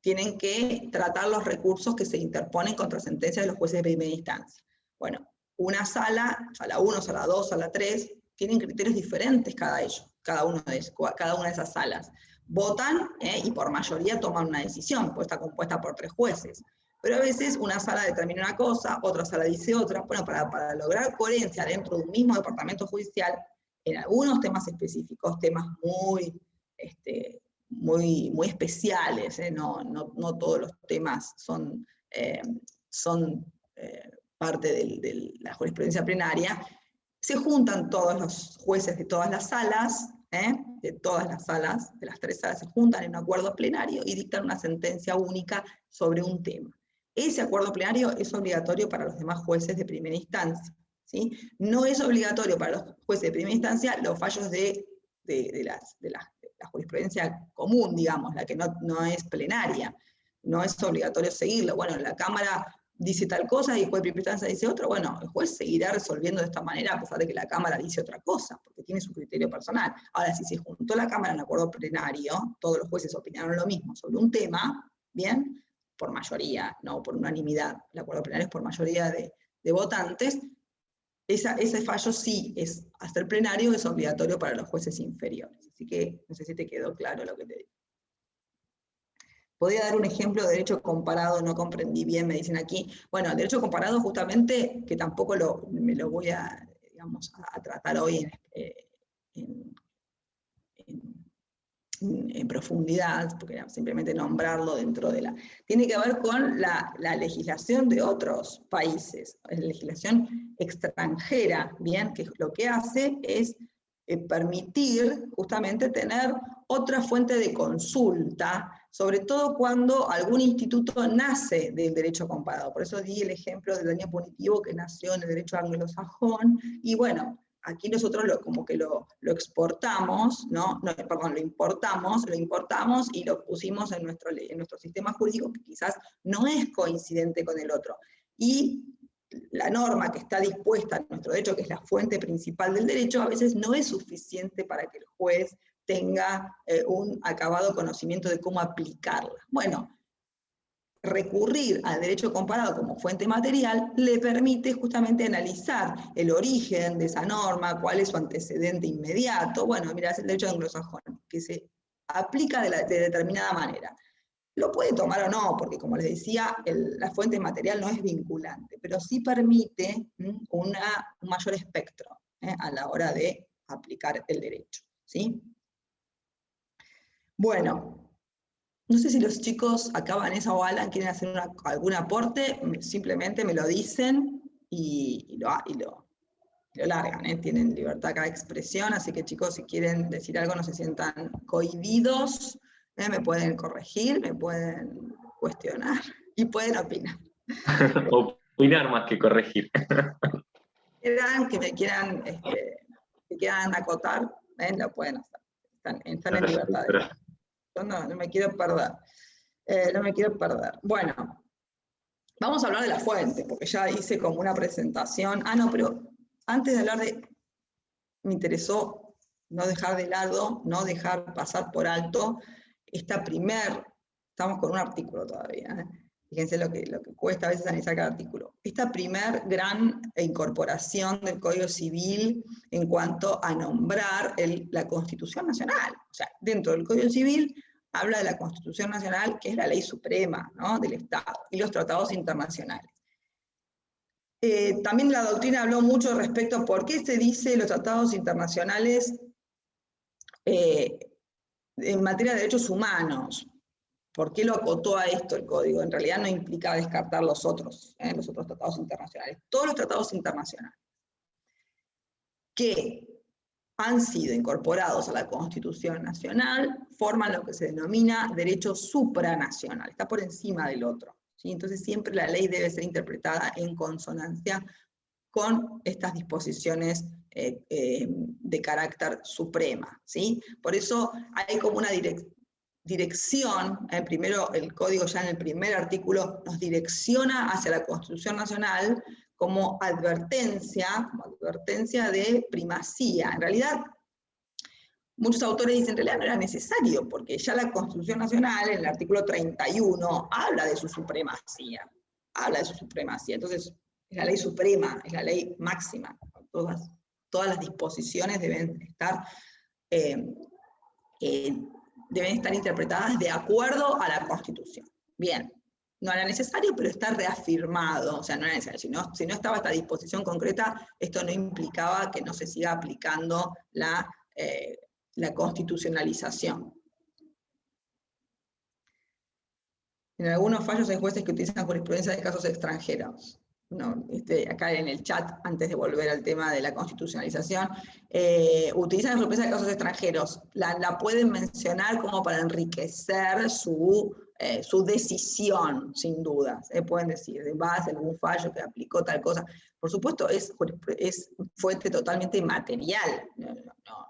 Tienen que tratar los recursos que se interponen contra sentencias de los jueces de primera instancia. Bueno, una sala 1, sala 2, sala 3, tienen criterios diferentes cada una de esas salas. Votan y por mayoría toman una decisión, pues está compuesta por 3 jueces. Pero a veces una sala determina una cosa, otra sala dice otra. Bueno, para lograr coherencia dentro de un mismo departamento judicial, en algunos temas específicos, temas muy especiales, no todos los temas son parte de la jurisprudencia plenaria, se juntan todos los jueces de todas las salas, de las 3 salas se juntan en un acuerdo plenario y dictan una sentencia única sobre un tema. Ese acuerdo plenario es obligatorio para los demás jueces de primera instancia, ¿sí? No es obligatorio para los jueces de primera instancia los fallos de la jurisprudencia común, digamos, la que no es plenaria. No es obligatorio seguirlo. Bueno, la Cámara dice tal cosa y el juez de primera instancia dice otra. Bueno, el juez seguirá resolviendo de esta manera a pesar de que la Cámara dice otra cosa, porque tiene su criterio personal. Ahora, si se juntó la Cámara en un acuerdo plenario, todos los jueces opinaron lo mismo sobre un tema, bien, por mayoría, no por unanimidad, el acuerdo plenario es por mayoría de votantes, ese fallo sí es, hasta el plenario, es obligatorio para los jueces inferiores. Así que no sé si te quedó claro lo que te digo. Podría dar un ejemplo de derecho comparado, no comprendí bien, me dicen aquí. Bueno, el derecho comparado justamente, que tampoco me lo voy a tratar hoy en profundidad, porque era simplemente nombrarlo dentro de tiene que ver con la legislación de otros países, la legislación extranjera, bien, que lo que hace es permitir justamente tener otra fuente de consulta, sobre todo cuando algún instituto nace del derecho comparado. Por eso di el ejemplo del daño punitivo que nació en el derecho anglosajón, y bueno, aquí nosotros lo exportamos, lo importamos y lo pusimos en nuestro sistema jurídico, que quizás no es coincidente con el otro. Y la norma que está dispuesta en nuestro derecho, que es la fuente principal del derecho, a veces no es suficiente para que el juez tenga un acabado conocimiento de cómo aplicarla. Bueno, recurrir al derecho comparado como fuente material le permite justamente analizar el origen de esa norma, cuál es su antecedente inmediato. Bueno, mira, es el derecho anglosajón, que se aplica de determinada manera. Lo puede tomar o no, porque como les decía, la fuente material no es vinculante, pero sí permite un mayor espectro a la hora de aplicar el derecho, ¿sí? Bueno, no sé si los chicos acá, Vanessa o Alan, quieren hacer algún aporte, simplemente me lo dicen y lo largan, tienen libertad acá de expresión, así que chicos, si quieren decir algo, no se sientan cohibidos, me pueden corregir, me pueden cuestionar y pueden opinar. Opinar más que corregir. Que me quieran, que quieran acotar, lo pueden hacer. Están en libertad. Yo no me quiero perder. No me quiero perder. Bueno, vamos a hablar de la fuente, porque ya hice como una presentación. No, pero antes de hablar me interesó no dejar de lado, no dejar pasar por alto estamos con un artículo todavía, fíjense lo que cuesta a veces analizar cada artículo. Esta primer gran incorporación del Código Civil en cuanto a nombrar la Constitución Nacional. O sea, dentro del Código Civil habla de la Constitución Nacional, que es la ley suprema, ¿no?, del Estado, y los tratados internacionales. También la doctrina habló mucho respecto a por qué se dice los tratados internacionales en materia de derechos humanos. ¿Por qué lo acotó a esto el código? En realidad no implica descartar los otros tratados internacionales. Todos los tratados internacionales que han sido incorporados a la Constitución Nacional forman lo que se denomina derecho supranacional, está por encima del otro, ¿sí? Entonces siempre la ley debe ser interpretada en consonancia con estas disposiciones de carácter suprema, ¿sí? Por eso hay como una dirección, primero el código ya en el primer artículo nos direcciona hacia la Constitución Nacional como advertencia de primacía. En realidad, muchos autores dicen, en realidad no era necesario, porque ya la Constitución Nacional, en el artículo 31, habla de su supremacía. Entonces, es la ley suprema, es la ley máxima. Todas las disposiciones deben estar interpretadas de acuerdo a la Constitución. Bien, no era necesario, pero está reafirmado, o sea, no era necesario. Si no estaba esta disposición concreta, esto no implicaba que no se siga aplicando la constitucionalización. En algunos fallos hay jueces que utilizan jurisprudencia de casos extranjeros. No, acá en el chat, antes de volver al tema de la constitucionalización, utilizan la jurisprudencia de casos extranjeros. La pueden mencionar como para enriquecer su decisión, sin dudas. Pueden decir, de base, algún fallo que aplicó tal cosa. Por supuesto, es fuente totalmente material.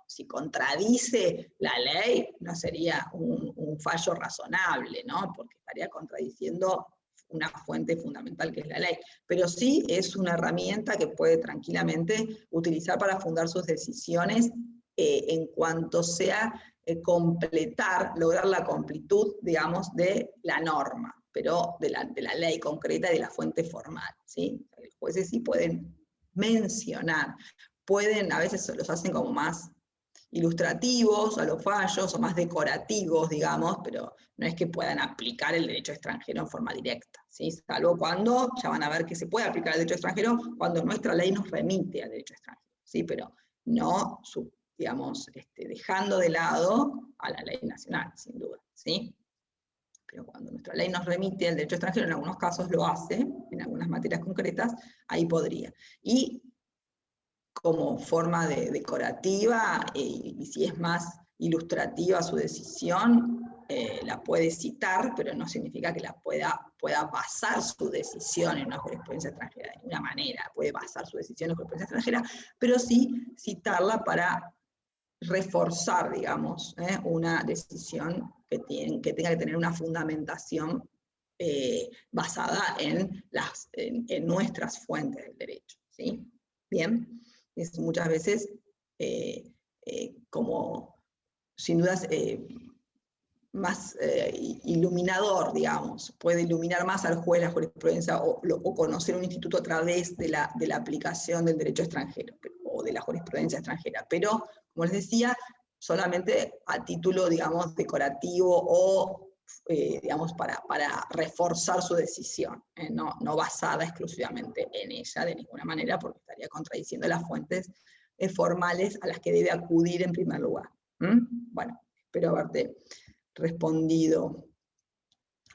Si contradice la ley, no sería un fallo razonable, ¿no? Porque estaría contradiciendo una fuente fundamental que es la ley, pero sí es una herramienta que puede tranquilamente utilizar para fundar sus decisiones en cuanto sea lograr la completud, digamos, de la norma, pero de la ley concreta y de la fuente formal, ¿sí? Los jueces sí pueden mencionar, a veces los hacen como más ilustrativos a los fallos, o más decorativos, digamos, pero no es que puedan aplicar el derecho extranjero en forma directa, ¿sí? Salvo cuando, ya van a ver que se puede aplicar el derecho extranjero, cuando nuestra ley nos remite al derecho extranjero, ¿sí? Pero no, digamos, dejando de lado a la ley nacional, sin duda, ¿sí? Pero cuando nuestra ley nos remite al derecho extranjero, en algunos casos lo hace, en algunas materias concretas, ahí podría. Y como forma decorativa, y si es más ilustrativa su decisión, la puede citar, pero no significa que la pueda basar su decisión en una jurisprudencia extranjera de ninguna manera. Puede basar su decisión en jurisprudencia extranjera, pero sí citarla para reforzar, digamos, una decisión que tenga que tener una fundamentación basada en nuestras fuentes del derecho, ¿sí? Bien. Es muchas veces como, sin dudas, más iluminador, digamos, puede iluminar más al juez la jurisprudencia o conocer un instituto a través de la aplicación del derecho extranjero o de la jurisprudencia extranjera. Pero, como les decía, solamente a título, digamos, decorativo o, digamos, para reforzar su decisión, no basada exclusivamente en ella de ninguna manera, porque estaría contradiciendo las fuentes formales a las que debe acudir en primer lugar. Bueno, espero haberte respondido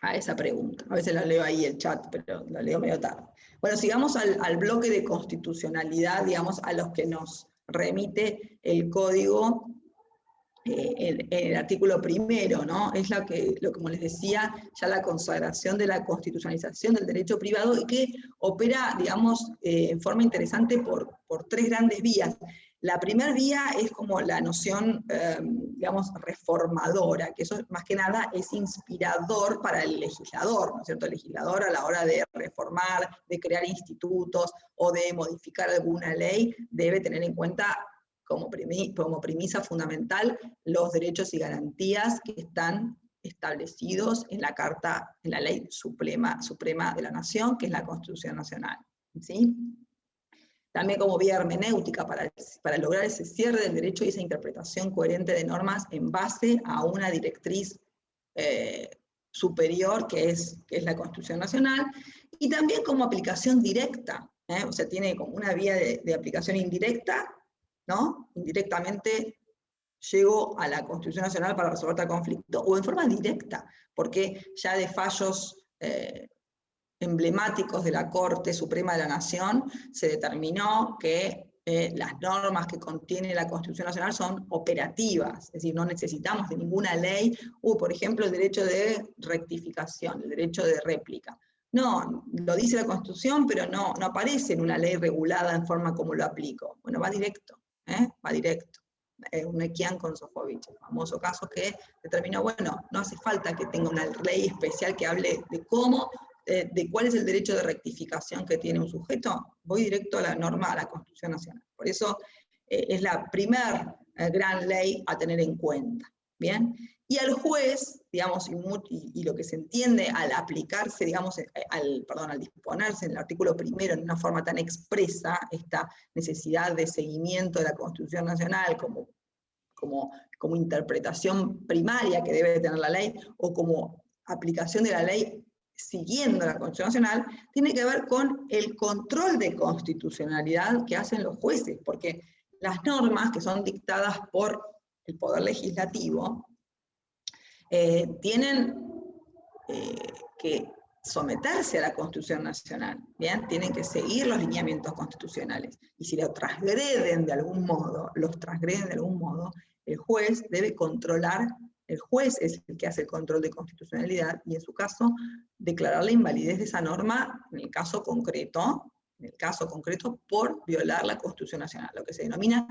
a esa pregunta. A veces la leo ahí el chat, pero la leo medio tarde. Bueno, sigamos al bloque de constitucionalidad, digamos, a los que nos remite el código, el artículo primero, ¿no? Es lo que, como les decía, ya la consagración de la constitucionalización del derecho privado y que opera, digamos, en forma interesante por tres grandes vías. La primera vía es como la noción, digamos, reformadora, que eso más que nada es inspirador para el legislador, ¿no es cierto? El legislador a la hora de reformar, de crear institutos o de modificar alguna ley, debe tener en cuenta como premisa fundamental los derechos y garantías que están establecidos en la Carta, en la Ley Suprema de la Nación, que es la Constitución Nacional, ¿sí? También como vía hermenéutica para lograr ese cierre del derecho y esa interpretación coherente de normas en base a una directriz superior que es la Constitución Nacional, y también como aplicación directa, o sea, tiene como una vía de aplicación indirecta, ¿no? Indirectamente llego a la Constitución Nacional para resolver tal conflicto, o en forma directa, porque ya de fallos emblemáticos de la Corte Suprema de la Nación se determinó que las normas que contiene la Constitución Nacional son operativas, es decir, no necesitamos de ninguna ley, por ejemplo, el derecho de rectificación, el derecho de réplica. No, lo dice la Constitución, pero no aparece en una ley regulada en forma como lo aplico. Bueno, va directo, va directo. Unequian con Sofovich, el famoso caso que determinó, bueno, no hace falta que tenga una ley especial que hable de cómo, de cuál es el derecho de rectificación que tiene un sujeto, voy directo a la norma, a la Constitución Nacional. Por eso es la primer gran ley a tener en cuenta, ¿bien? Y al juez, digamos, y lo que se entiende al aplicarse, digamos, al disponerse en el artículo primero en una forma tan expresa, esta necesidad de seguimiento de la Constitución Nacional como interpretación primaria que debe tener la ley, o como aplicación de la ley siguiendo la Constitución Nacional, tiene que ver con el control de constitucionalidad que hacen los jueces, porque las normas que son dictadas por el Poder Legislativo tienen que someterse a la Constitución Nacional, ¿bien? Tienen que seguir los lineamientos constitucionales, y si los transgreden de algún modo, el juez debe controlar. El juez es el que hace el control de constitucionalidad, y en su caso, declarar la invalidez de esa norma, en el caso concreto, por violar la Constitución Nacional, lo que se denomina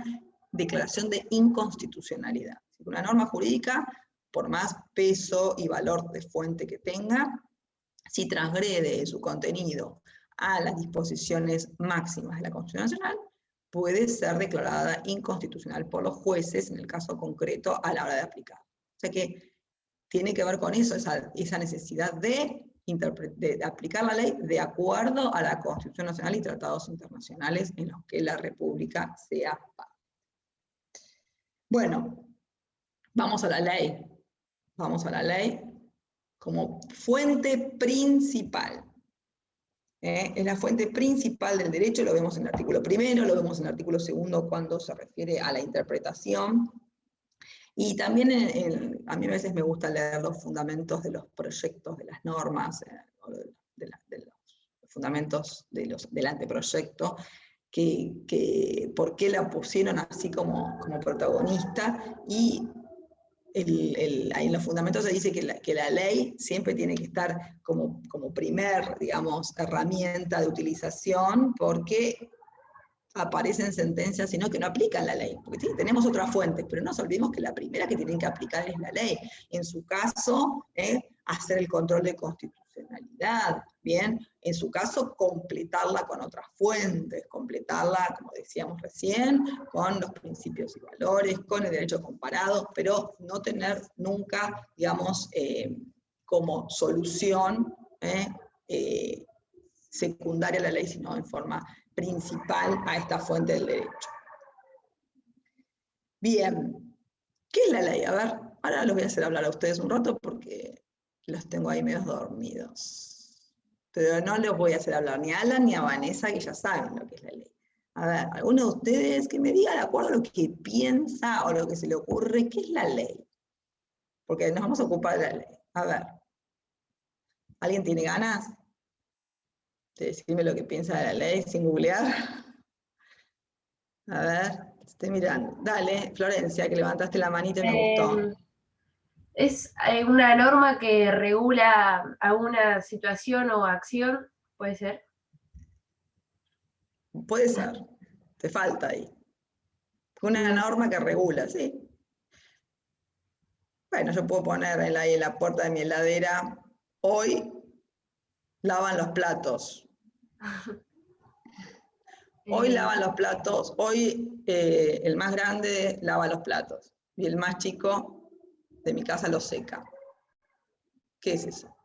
declaración de inconstitucionalidad. Una norma jurídica, por más peso y valor de fuente que tenga, si transgrede su contenido a las disposiciones máximas de la Constitución Nacional, puede ser declarada inconstitucional por los jueces, en el caso concreto, a la hora de aplicar. O sea que tiene que ver con eso, esa necesidad de aplicar la ley de acuerdo a la Constitución Nacional y tratados internacionales en los que la República sea parte. Bueno, vamos a la ley. Vamos a la ley como fuente principal. Es la fuente principal del derecho, lo vemos en el artículo primero, lo vemos en el artículo segundo cuando se refiere a la interpretación. Y también a mí a veces me gusta leer los fundamentos de los proyectos, de las normas, de los fundamentos del anteproyecto, por qué la pusieron así como protagonista, y ahí en los fundamentos se dice que la ley siempre tiene que estar como primer, digamos, herramienta de utilización, porque aparecen sentencias, sino que no aplican la ley. Porque sí, tenemos otras fuentes, pero no nos olvidemos que la primera que tienen que aplicar es la ley. En su caso, hacer el control de constitucionalidad, ¿bien? En su caso, completarla con otras fuentes, completarla, como decíamos recién, con los principios y valores, con el derecho comparado, pero no tener nunca, digamos, como solución secundaria a la ley, sino en forma principal a esta fuente del derecho. Bien, ¿Qué es la ley? A ver, ahora los voy a hacer hablar a ustedes un rato porque los tengo ahí medio dormidos. Pero no los voy a hacer hablar ni a Alan ni a Vanessa, que ya saben lo que es la ley. A ver, alguno de ustedes que me diga de acuerdo a lo que piensa o lo que se le ocurre, ¿qué es la ley? Porque nos vamos a ocupar de la ley. A ver, ¿alguien tiene ganas de decirme lo que piensa de la ley sin googlear? A ver, estoy mirando. Dale, Florencia, que levantaste la manita y me gustó. Es una norma que regula alguna situación o acción, ¿puede ser? Puede ser, te falta ahí. Una norma que regula, sí. Bueno, yo puedo poner ahí en la puerta de mi heladera, hoy lavan los platos. Hoy lavan los platos, hoy el más grande lava los platos y el más chico de mi casa los seca. ¿Qué es eso?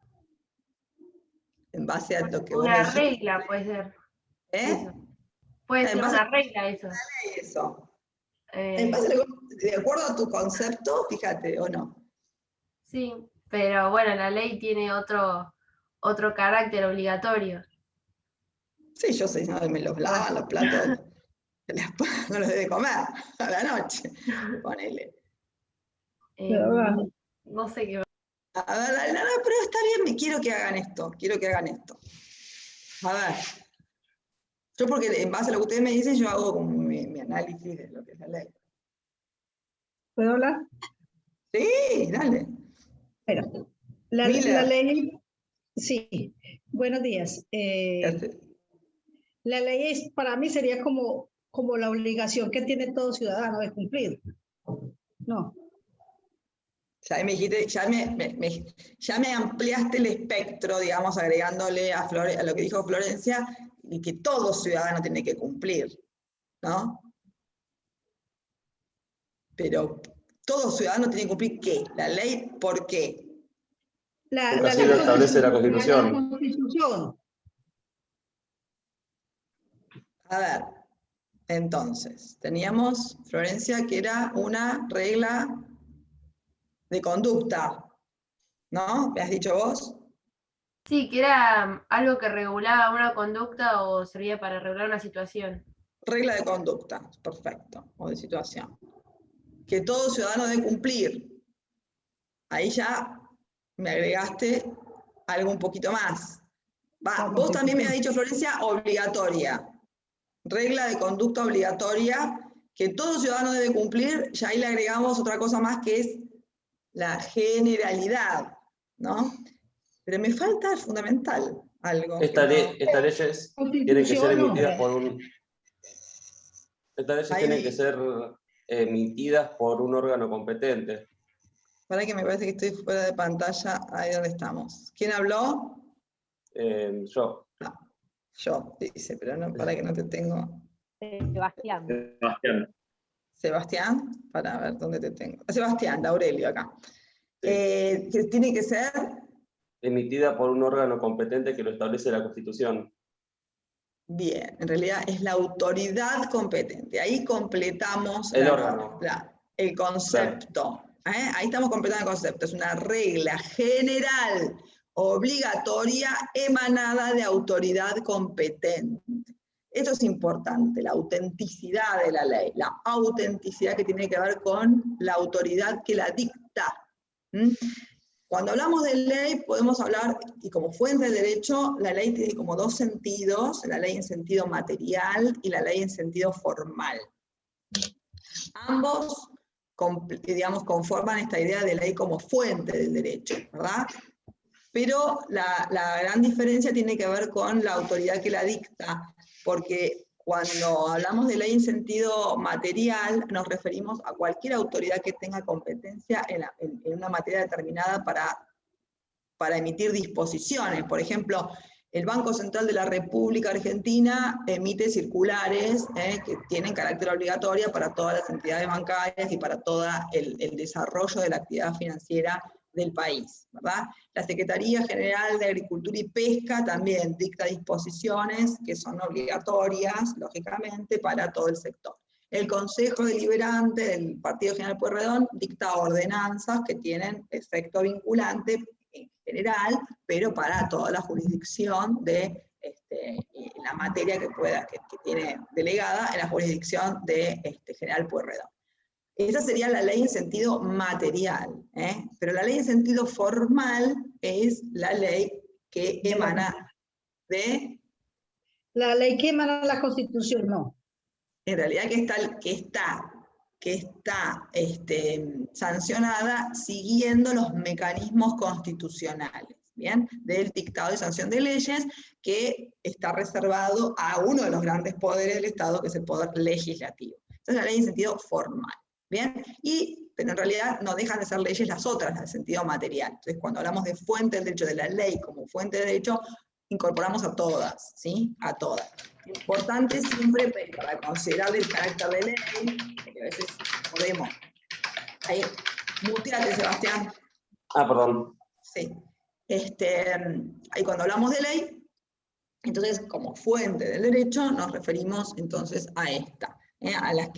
En base a lo que vos me Una dijiste. regla puede ser. ¿Eh? Eso. Puede ser una regla eso. Eso. En base a lo que, de acuerdo a tu concepto, fíjate, ¿o no? Sí, pero bueno, la ley tiene otro carácter obligatorio. Sí, yo sé, no, me los lavan los platos, no los debe comer a la noche, ponele. No sé qué. A ver, no, pero está bien, quiero que hagan esto. A ver, yo porque en base a lo que ustedes me dicen, yo hago como mi análisis de lo que es la ley. ¿Puedo hablar? Sí, dale. Bueno, la ley, sí, buenos días. La ley es, para mí sería como la obligación que tiene todo ciudadano de cumplir. No. Ya me dijiste, ya me ampliaste el espectro, digamos, agregándole a lo que dijo Florencia, y que todo ciudadano tiene que cumplir, ¿no? Pero todo ciudadano tiene que cumplir ¿qué? La ley, ¿por qué? Porque así lo establece la Constitución. La Constitución. A ver, entonces, teníamos, Florencia, que era una regla de conducta, ¿no? ¿Me has dicho vos? Sí, que era algo que regulaba una conducta o servía para regular una situación. Regla de conducta, perfecto, o de situación. Que todo ciudadano debe cumplir. Ahí ya me agregaste algo un poquito más. Vos también me has dicho, Florencia, obligatoria. Regla de conducta obligatoria que todo ciudadano debe cumplir, ya ahí le agregamos otra cosa más que es la generalidad, ¿no? Pero me falta fundamental algo. Estas leyes tienen que ser emitidas por un... Estas leyes tienen que ser emitidas por un órgano competente. Para que me parece que estoy fuera de pantalla, ahí donde estamos. ¿Quién habló? Yo. No, yo, dice, pero no, para que no te tengo. Sebastián. Sebastián, para ver dónde te tengo. Sebastián, Aurelio acá. Sí. Que tiene que ser Emitida por un órgano competente que lo establece la Constitución. bien, en realidad es la autoridad competente. Ahí completamos el órgano. El concepto. Ahí estamos completando el concepto. Es una regla general, obligatoria, emanada de autoridad competente. Esto es importante, la autenticidad de la ley, la autenticidad que tiene que ver con la autoridad que la dicta. Cuando hablamos de ley podemos hablar, y como fuente de derecho, la ley tiene como dos sentidos, la ley en sentido material y la ley en sentido formal. Ambos, digamos, conforman esta idea de ley como fuente del derecho, ¿verdad? Pero la gran diferencia tiene que ver con la autoridad que la dicta, porque cuando hablamos de ley en sentido material, nos referimos a cualquier autoridad que tenga competencia en una materia determinada para emitir disposiciones. Por ejemplo, el Banco Central de la República Argentina emite circulares que tienen carácter obligatorio para todas las entidades bancarias y para todo el desarrollo de la actividad financiera del país, ¿verdad? La Secretaría General de Agricultura y Pesca también dicta disposiciones que son obligatorias, lógicamente, para todo el sector. El Consejo Deliberante del Partido General Pueyrredón dicta ordenanzas que tienen efecto vinculante en general, pero para toda la jurisdicción de la materia que tiene delegada en la jurisdicción de General Pueyrredón. Esa sería la ley en sentido material, pero la ley en sentido formal es la ley que emana de... La ley que emana de la Constitución, no. En realidad que está sancionada siguiendo los mecanismos constitucionales, ¿bien? Del dictado y sanción de leyes, que está reservado a uno de los grandes poderes del Estado, que es el poder legislativo. Esa es la ley en sentido formal, ¿bien? Pero en realidad no dejan de ser leyes las otras, las en sentido material. Entonces, cuando hablamos de fuente del derecho, de la ley como fuente de derecho, incorporamos a todas, ¿sí? A todas. Importante siempre para considerar el carácter de ley, porque a veces podemos. Ahí, muteate, Sebastián. Perdón. Sí. Ahí cuando hablamos de ley, entonces como fuente del derecho nos referimos entonces a esta,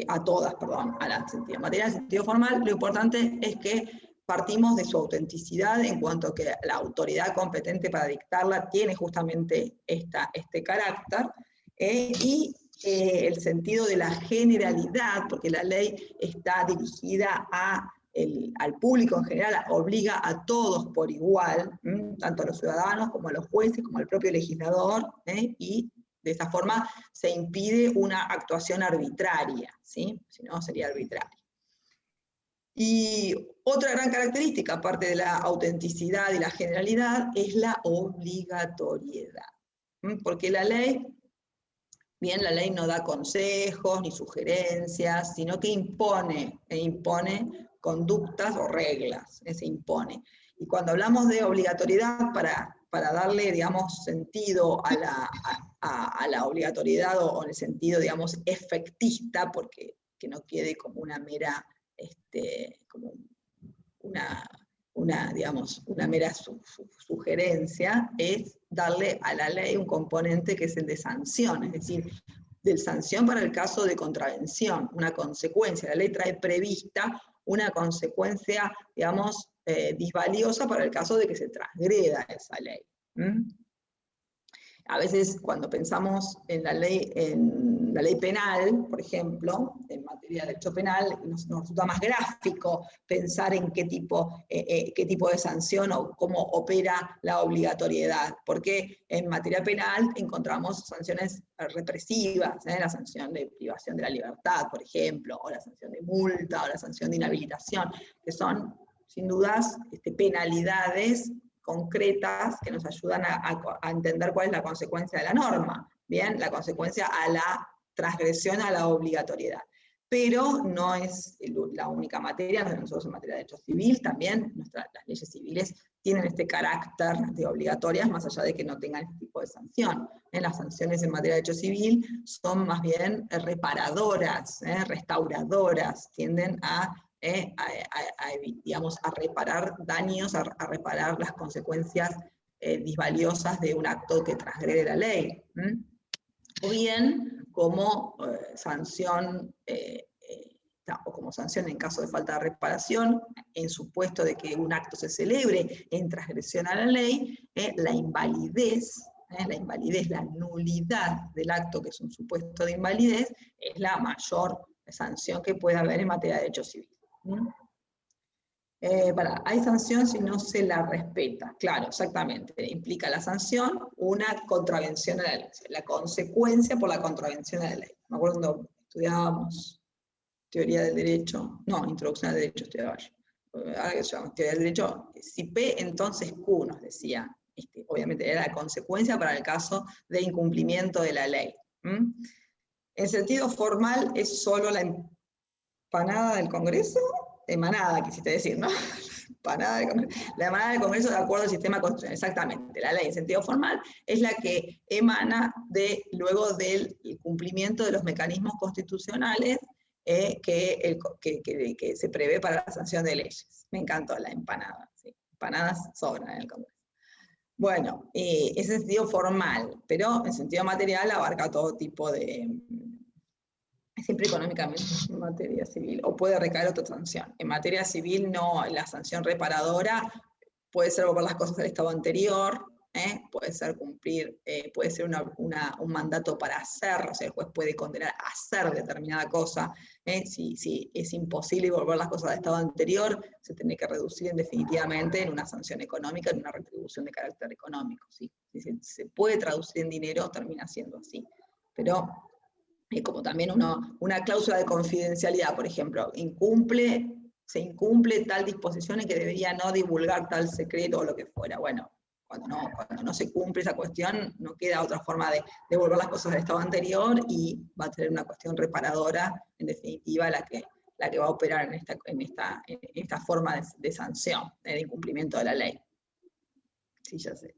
a todas, a la sentido material, sentido formal. Lo importante es que partimos de su autenticidad en cuanto a que la autoridad competente para dictarla tiene justamente este carácter, y el sentido de la generalidad, porque la ley está dirigida al público en general, obliga a todos por igual, tanto a los ciudadanos como a los jueces, como al propio legislador, y de esa forma se impide una actuación arbitraria, ¿sí? Si no sería arbitraria. Y otra gran característica, aparte de la autenticidad y la generalidad, es la obligatoriedad. Porque la ley no da consejos ni sugerencias, sino que impone conductas o reglas, se impone. Y cuando hablamos de obligatoriedad, para darle, digamos, sentido a la obligatoriedad, o en el sentido, digamos, efectista, porque que no quede como una mera... como una mera sugerencia, es darle a la ley un componente que es el de sanción, es decir, de sanción para el caso de contravención, una consecuencia. La ley trae prevista una consecuencia, digamos, disvaliosa para el caso de que se transgreda esa ley. A veces cuando pensamos en la ley penal, por ejemplo, en materia de derecho penal, nos resulta más gráfico pensar en qué tipo de sanción o cómo opera la obligatoriedad, porque en materia penal encontramos sanciones represivas, la sanción de privación de la libertad, por ejemplo, o la sanción de multa, o la sanción de inhabilitación, que son, sin dudas, penalidades concretas que nos ayudan a entender cuál es la consecuencia de la norma, ¿bien? La consecuencia a la transgresión a la obligatoriedad. Pero no es la única materia, nosotros en materia de derecho civil también, las leyes civiles tienen este carácter de obligatorias, más allá de que no tengan este tipo de sanción. Las sanciones en materia de derecho civil son más bien reparadoras, restauradoras, tienden digamos, a reparar daños, a reparar las consecuencias disvaliosas de un acto que transgrede la ley. O bien como sanción, o como sanción en caso de falta de reparación, en supuesto de que un acto se celebre en transgresión a la ley, la invalidez, la nulidad del acto, que es un supuesto de invalidez, es la mayor sanción que puede haber en materia de derecho civil. Hay sanción si no se la respeta, claro, exactamente, implica la sanción una contravención a la ley, la consecuencia por la contravención a la ley. Me acuerdo cuando estudiábamos teoría del derecho, no, introducción al derecho estudiaba yo, ahora que se llama teoría del derecho, si P entonces Q nos decía, obviamente era la consecuencia para el caso de incumplimiento de la ley. En sentido formal es solo la empanada del Congreso, emanada quisiste decir, ¿no? La emanada del Congreso de acuerdo al sistema constitucional, exactamente. La ley en sentido formal es la que emana luego del cumplimiento de los mecanismos constitucionales que se prevé para la sanción de leyes. Me encantó la empanada, ¿sí? Empanadas sobran en el Congreso. Bueno, es en sentido formal, pero en sentido material abarca todo tipo de siempre económicamente en materia civil, o puede recaer otra sanción. En materia civil no, la sanción reparadora puede ser volver las cosas al estado anterior, puede ser cumplir, puede ser un mandato para hacer, o sea, el juez puede condenar a hacer determinada cosa. Si es imposible volver las cosas al estado anterior, se tiene que reducir definitivamente en una sanción económica, en una retribución de carácter económico. ¿Sí? Si se puede traducir en dinero, termina siendo así. Pero como también una cláusula de confidencialidad, por ejemplo, se incumple tal disposición en que debería no divulgar tal secreto o lo que fuera. Bueno, cuando no se cumple esa cuestión, no queda otra forma de devolver las cosas al estado anterior y va a tener una cuestión reparadora, en definitiva, la que va a operar en esta forma de sanción, de incumplimiento de la ley. Sí, ya sé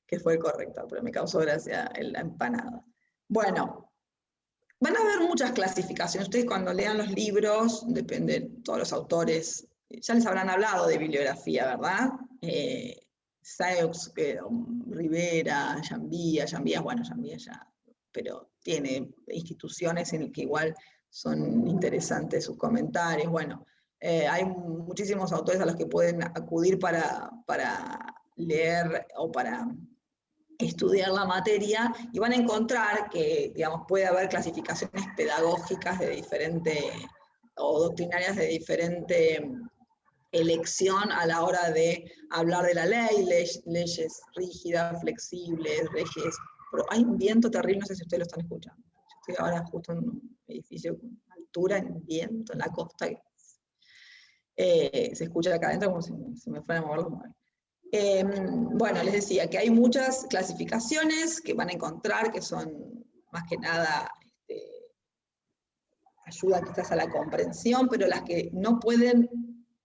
que fue correcto, pero me causó gracia la empanada. Bueno, van a haber muchas clasificaciones. Ustedes cuando lean los libros, depende de todos los autores, ya les habrán hablado de bibliografía, ¿verdad? Saux, Rivera, Llambía ya, pero tiene instituciones en las que igual son interesantes sus comentarios. Bueno, hay muchísimos autores a los que pueden acudir para leer o para estudiar la materia, y van a encontrar que, digamos, puede haber clasificaciones pedagógicas de diferente, o doctrinarias de diferente elección a la hora de hablar de la ley, leyes rígidas, flexibles, leyes... Pero hay un viento terrible, no sé si ustedes lo están escuchando. Yo estoy ahora justo en un edificio con altura, en viento, en la costa. Se escucha acá adentro como si me fueran a mover los muebles. Bueno, les decía que hay muchas clasificaciones que van a encontrar que son más que nada ayuda quizás a la comprensión, pero las que no pueden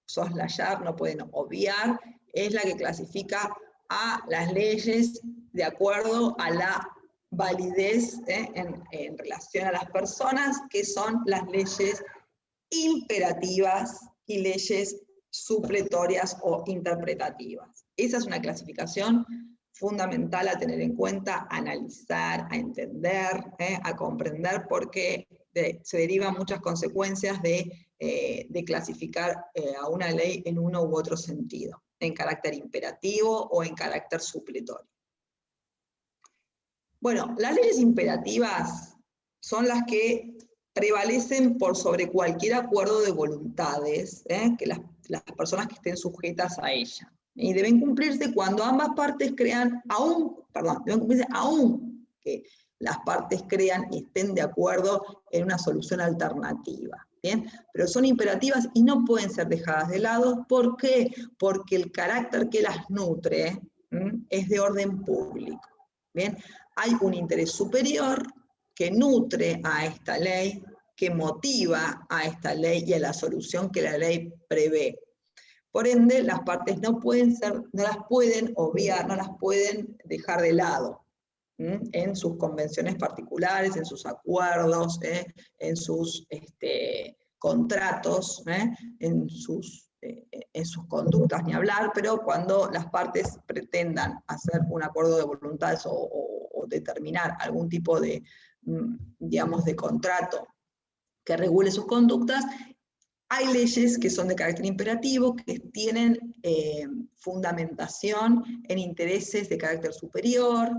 soslayar, no pueden obviar, es la que clasifica a las leyes de acuerdo a la validez en relación a las personas, que son las leyes imperativas y leyes supletorias o interpretativas. Esa es una clasificación fundamental a tener en cuenta, a analizar, a entender, a comprender, porque se derivan muchas consecuencias de clasificar a una ley en uno u otro sentido, en carácter imperativo o en carácter supletorio. Bueno, las leyes imperativas son las que prevalecen por sobre cualquier acuerdo de voluntades, que las personas que estén sujetas a ella. Y deben cumplirse cuando ambas partes crean, deben cumplirse aún que las partes crean y estén de acuerdo en una solución alternativa. ¿Bien? Pero son imperativas y no pueden ser dejadas de lado. ¿Por qué? Porque el carácter que las nutre es de orden público. ¿Bien? Hay un interés superior que nutre a esta ley, que motiva a esta ley y a la solución que la ley prevé. Por ende, las partes no las pueden obviar, no las pueden dejar de lado en sus convenciones particulares, en sus acuerdos, en sus contratos, en sus conductas, ni hablar, pero cuando las partes pretendan hacer un acuerdo de voluntades o determinar algún tipo de, digamos, de contrato que regule sus conductas, hay leyes que son de carácter imperativo, que tienen fundamentación en intereses de carácter superior,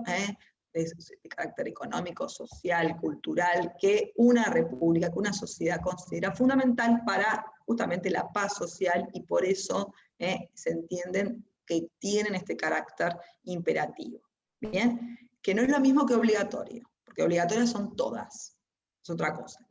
de carácter económico, social, cultural, que una república, que una sociedad considera fundamental para justamente la paz social, y por eso se entienden que tienen este carácter imperativo. ¿Bien? Que no es lo mismo que obligatorio, porque obligatorias son todas. Es otra cosa.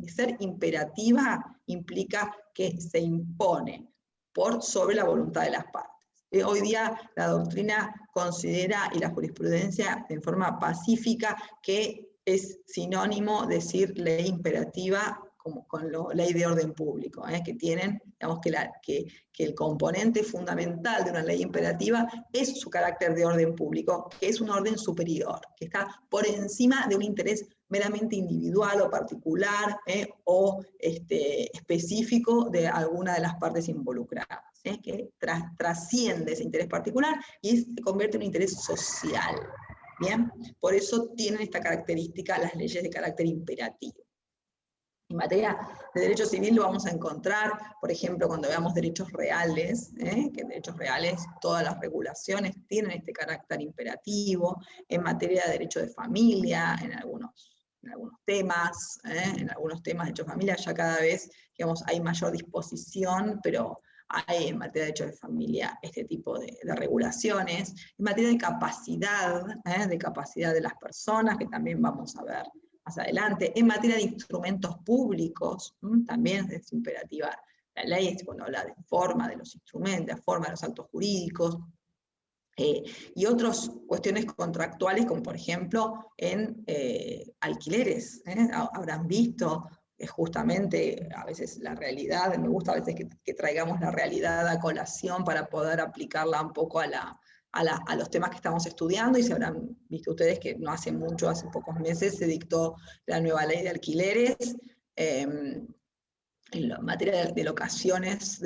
Ser imperativa implica que se impone por sobre la voluntad de las partes. Hoy día la doctrina considera, y la jurisprudencia en forma pacífica, que es sinónimo decir ley imperativa con ley de orden público, que tienen, digamos, que el componente fundamental de una ley imperativa es su carácter de orden público, que es un orden superior, que está por encima de un interés meramente individual o particular o específico de alguna de las partes involucradas, que trasciende ese interés particular y se convierte en un interés social. ¿Bien? Por eso tienen esta característica las leyes de carácter imperativo. En materia de derecho civil lo vamos a encontrar, por ejemplo, cuando veamos derechos reales, que en derechos reales todas las regulaciones tienen este carácter imperativo, en materia de derecho de familia, en algunos temas, en algunos temas de derecho de familia ya cada vez, digamos, hay mayor disposición, pero hay en materia de derecho de familia este tipo de regulaciones. En materia de capacidad de las personas, que también vamos a ver más adelante. En materia de instrumentos públicos, también es imperativa la ley, cuando habla de forma de los instrumentos, de forma de los actos jurídicos, y otras cuestiones contractuales, como por ejemplo en alquileres. Habrán visto justamente a veces la realidad, me gusta a veces que traigamos la realidad a colación para poder aplicarla un poco a los temas que estamos estudiando, y se habrán visto ustedes que no hace mucho, hace pocos meses, se dictó la nueva ley de alquileres. En la materia de locaciones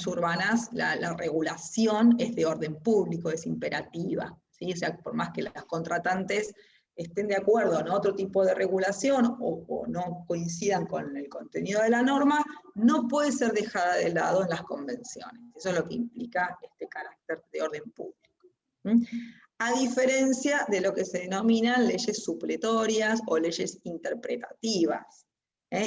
urbanas, la regulación es de orden público, es imperativa, ¿sí? O sea, por más que las contratantes estén de acuerdo en otro tipo de regulación o no coincidan con el contenido de la norma, no puede ser dejada de lado en las convenciones. Eso es lo que implica este carácter de orden público. A diferencia de lo que se denominan leyes supletorias o leyes interpretativas,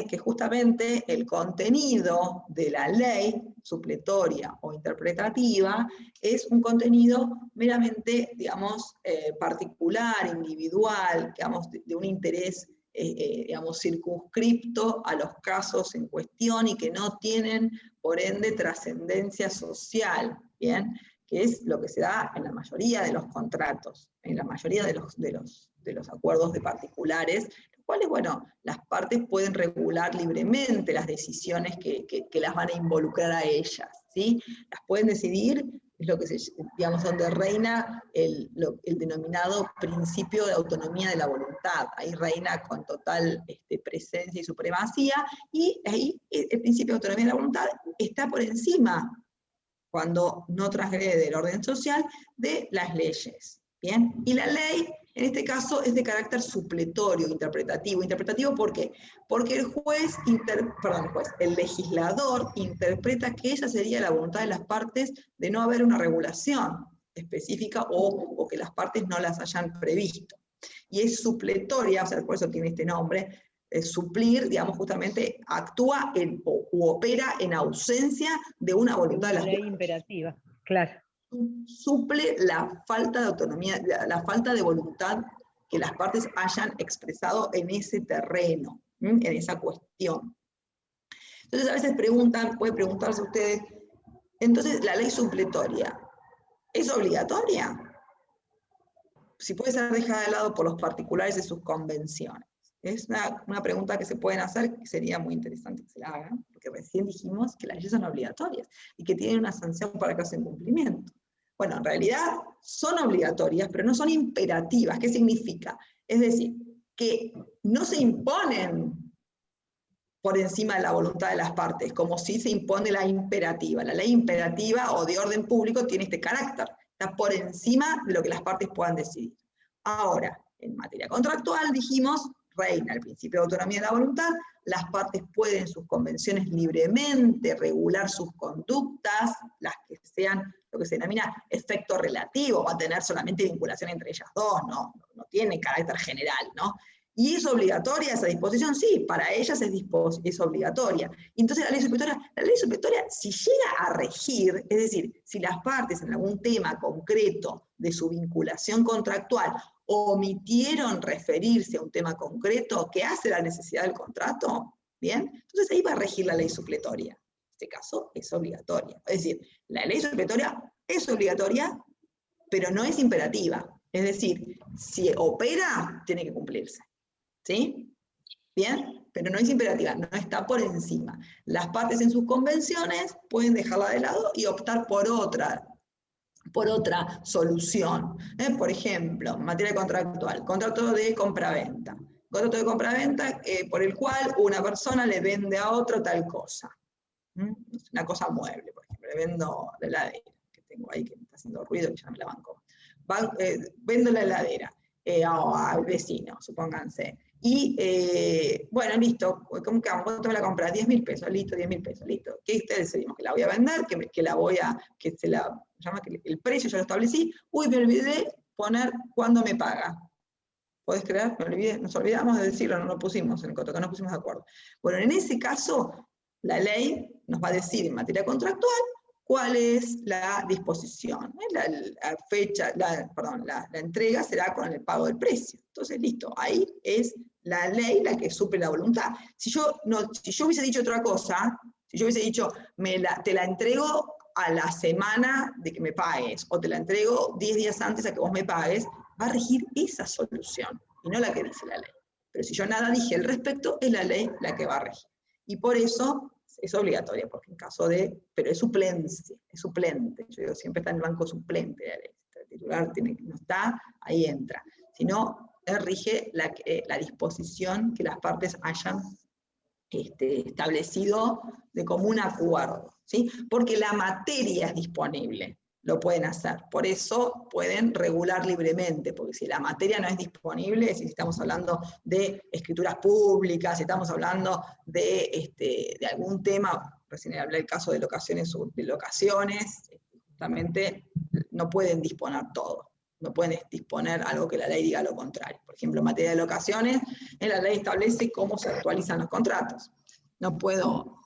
que justamente el contenido de la ley supletoria o interpretativa es un contenido meramente, digamos, particular, individual, digamos, de un interés, digamos, circunscripto a los casos en cuestión y que no tienen, por ende, trascendencia social, ¿bien? Que es lo que se da en la mayoría de los contratos, en la mayoría de los acuerdos de particulares, los cuales, bueno, las partes pueden regular libremente las decisiones que las van a involucrar a ellas, ¿sí? Las pueden decidir, es lo que digamos, donde reina el denominado principio de autonomía de la voluntad. Ahí reina con total presencia y supremacía, y ahí el principio de autonomía de la voluntad está por encima, cuando no transgrede el orden social, de las leyes. ¿Bien? Y la ley, en este caso, es de carácter supletorio, interpretativo. ¿Interpretativo por qué? Porque el legislador interpreta que esa sería la voluntad de las partes de no haber una regulación específica o que las partes no las hayan previsto. Y es supletoria, o sea, por eso tiene este nombre, suplir, digamos, justamente actúa u opera en ausencia de una voluntad de las partes. Ley imperativa, claro. Suple la falta de autonomía, la falta de voluntad que las partes hayan expresado en ese terreno, en esa cuestión. Entonces a veces puede preguntarse ustedes, entonces la ley supletoria, ¿es obligatoria? Si puede ser dejada de lado por los particulares de sus convenciones. Es una pregunta que se pueden hacer, que sería muy interesante que se la hagan, porque recién dijimos que las leyes son obligatorias y que tienen una sanción para que hacen cumplimiento. Bueno, en realidad son obligatorias, pero no son imperativas. ¿Qué significa? Es decir, que no se imponen por encima de la voluntad de las partes, como si se impone la imperativa. La ley imperativa o de orden público tiene este carácter, está por encima de lo que las partes puedan decidir. Ahora, en materia contractual dijimos, reina el principio de autonomía de la voluntad, las partes pueden en sus convenciones libremente regular sus conductas, las que sean lo que se denomina efecto relativo, va a tener solamente vinculación entre ellas dos, no tiene carácter general, ¿no? ¿Y es obligatoria esa disposición? Sí, para ellas es obligatoria. Entonces la ley supletoria, si llega a regir, es decir, si las partes en algún tema concreto de su vinculación contractual omitieron referirse a un tema concreto que hace la necesidad del contrato, ¿bien? Entonces ahí va a regir la ley supletoria. En este caso es obligatoria. Es decir, la ley supletoria es obligatoria, pero no es imperativa. Es decir, si opera, tiene que cumplirse. ¿Sí? ¿Bien? Pero no es imperativa, no está por encima. Las partes en sus convenciones pueden dejarla de lado y optar por otra solución. Por ejemplo, en materia contractual, contrato de compraventa. Contrato de compraventa por el cual una persona le vende a otro tal cosa. Una cosa mueble, por ejemplo, le vendo la heladera, que tengo ahí que me está haciendo ruido y ya me la banco. Vendo la heladera. o al vecino, supónganse. Y bueno, listo, ¿cómo quedamos? ¿Cuánto me la compras? 10.000 pesos, listo, 10.000 pesos, listo. ¿Qué decidimos? Que la voy a vender, que la voy a, que se la llama, que el precio ya lo establecí. Uy, me olvidé poner cuándo me paga. ¿Podés creer? Me olvidé, nos olvidamos de decirlo, no lo pusimos en el contrato, no nos pusimos de acuerdo. Bueno, en ese caso, la ley nos va a decir en materia contractual cuál es la disposición. La fecha, la entrega será con el pago del precio. Entonces, listo, ahí es la ley la que suple la voluntad. Si yo hubiese dicho otra cosa, si yo hubiese dicho, te la entrego a la semana de que me pagues, o te la entrego 10 días antes a que vos me pagues, va a regir esa solución, y no la que dice la ley. Pero si yo nada dije al respecto, es la ley la que va a regir. Y por eso es obligatoria, porque en caso de, pero es suplente. Yo digo, siempre está en el banco suplente de la ley. El titular no está, ahí entra. Si no, rige la disposición que las partes hayan establecido de común acuerdo, ¿sí? Porque la materia es disponible, lo pueden hacer. Por eso pueden regular libremente, porque si la materia no es disponible, si estamos hablando de escrituras públicas, si estamos hablando de algún tema, recién hablé del caso de locaciones, justamente no pueden disponer todo. No pueden disponer algo que la ley diga lo contrario. Por ejemplo, en materia de locaciones, la ley establece cómo se actualizan los contratos. No puedo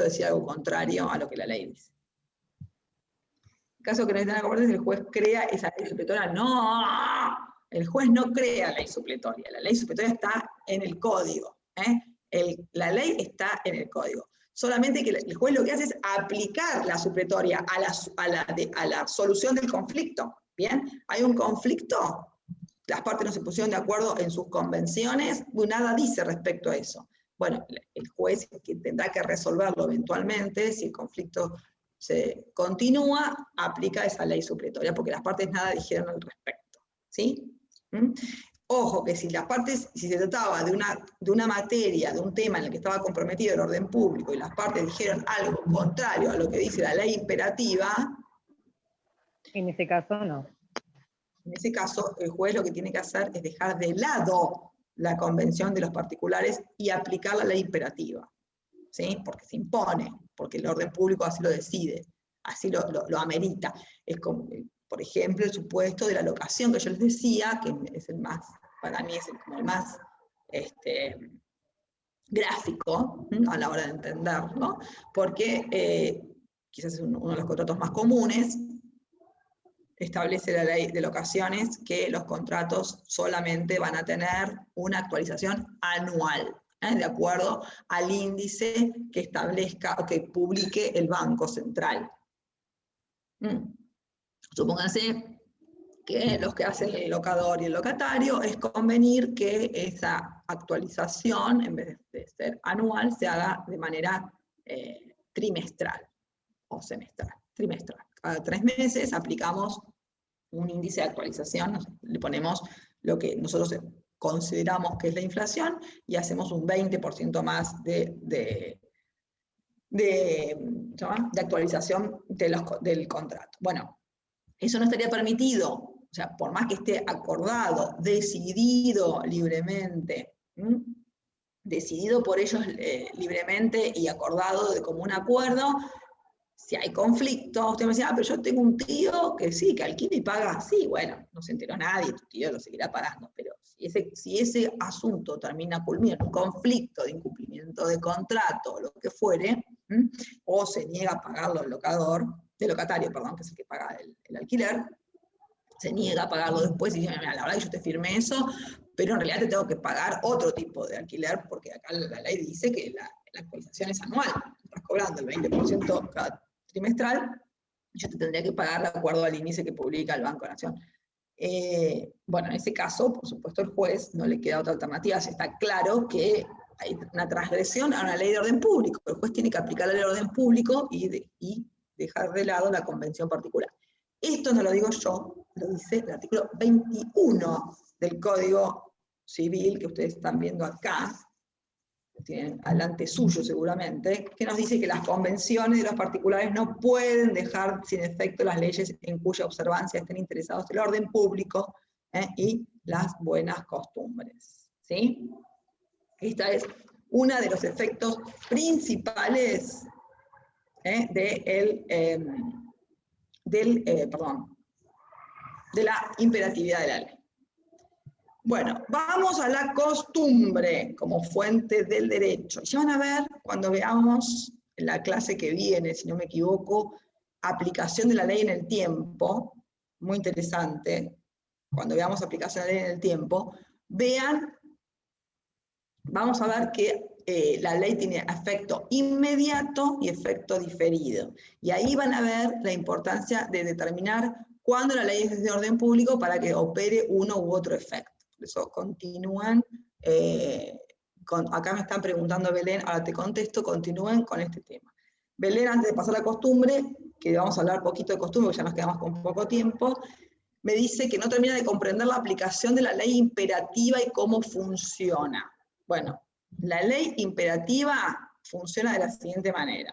decir algo contrario a lo que la ley dice. En caso que no estén acordes, el juez crea esa ley supletoria. No, el juez no crea ley supletoria. La ley supletoria está en el código. La ley está en el código. Solamente que el juez lo que hace es aplicar la supletoria a la solución del conflicto. ¿Bien? Hay un conflicto, las partes no se pusieron de acuerdo en sus convenciones, nada dice respecto a eso. Bueno, el juez que tendrá que resolverlo eventualmente, si el conflicto se continúa, aplica esa ley supletoria, porque las partes nada dijeron al respecto. ¿Sí? Ojo, que si las partes, si se trataba de una materia, de un tema en el que estaba comprometido el orden público, y las partes dijeron algo contrario a lo que dice la ley imperativa, en ese caso no. En ese caso, el juez lo que tiene que hacer es dejar de lado la convención de los particulares y aplicar la ley imperativa. ¿Sí? Porque se impone, porque el orden público así lo decide, así lo amerita. Es como, por ejemplo, el supuesto de la locación que yo les decía, que es el más, para mí es como el más gráfico a la hora de entenderlo, porque quizás es uno de los contratos más comunes. Establece la ley de locaciones que los contratos solamente van a tener una actualización anual, de acuerdo al índice que establezca o que publique el Banco Central. Supónganse que los que hacen el locador y el locatario es convenir que esa actualización, en vez de ser anual, se haga de manera trimestral o semestral, trimestral. Cada 3 meses aplicamos un índice de actualización, le ponemos lo que nosotros consideramos que es la inflación y hacemos un 20% más de actualización del contrato. Bueno, eso no estaría permitido, o sea, por más que esté acordado, decidido libremente, decidido por ellos libremente y acordado de común acuerdo. Si hay conflicto, usted me decía, pero yo tengo un tío que sí, que alquila y paga. Sí, bueno, no se enteró nadie, tu tío lo seguirá pagando, pero si ese asunto culmina en un conflicto de incumplimiento de contrato, o lo que fuere, o se niega a pagarlo el locatario, perdón, que es el que paga el alquiler, se niega a pagarlo después y dice, mira, la verdad que yo te firmé eso, pero en realidad te tengo que pagar otro tipo de alquiler, porque acá la ley dice que la actualización es anual, estás cobrando el 20% cada trimestral, yo te tendría que pagar de acuerdo al índice que publica el Banco de la Nación. Bueno, en ese caso, por supuesto, el juez no le queda otra alternativa, si está claro que hay una transgresión a una ley de orden público, el juez tiene que aplicar la ley de orden público y dejar de lado la convención particular. Esto no lo digo yo, lo dice el artículo 21 del Código Civil, que ustedes están viendo acá, tienen alante suyo seguramente, que nos dice que las convenciones de los particulares no pueden dejar sin efecto las leyes en cuya observancia estén interesados el orden público y las buenas costumbres, ¿sí? Esta es uno de los efectos principales de la imperatividad de la ley. Bueno, vamos a la costumbre como fuente del derecho. Ya van a ver, cuando veamos en la clase que viene, si no me equivoco, aplicación de la ley en el tiempo, muy interesante, cuando veamos aplicación de la ley en el tiempo, vean, vamos a ver que la ley tiene efecto inmediato y efecto diferido. Y ahí van a ver la importancia de determinar cuándo la ley es de orden público para que opere uno u otro efecto. Por eso continúan, acá me están preguntando Belén, ahora te contesto, continúen con este tema. Belén, antes de pasar a la costumbre, que vamos a hablar poquito de costumbre, porque ya nos quedamos con poco tiempo, me dice que no termina de comprender la aplicación de la ley imperativa y cómo funciona. Bueno, la ley imperativa funciona de la siguiente manera.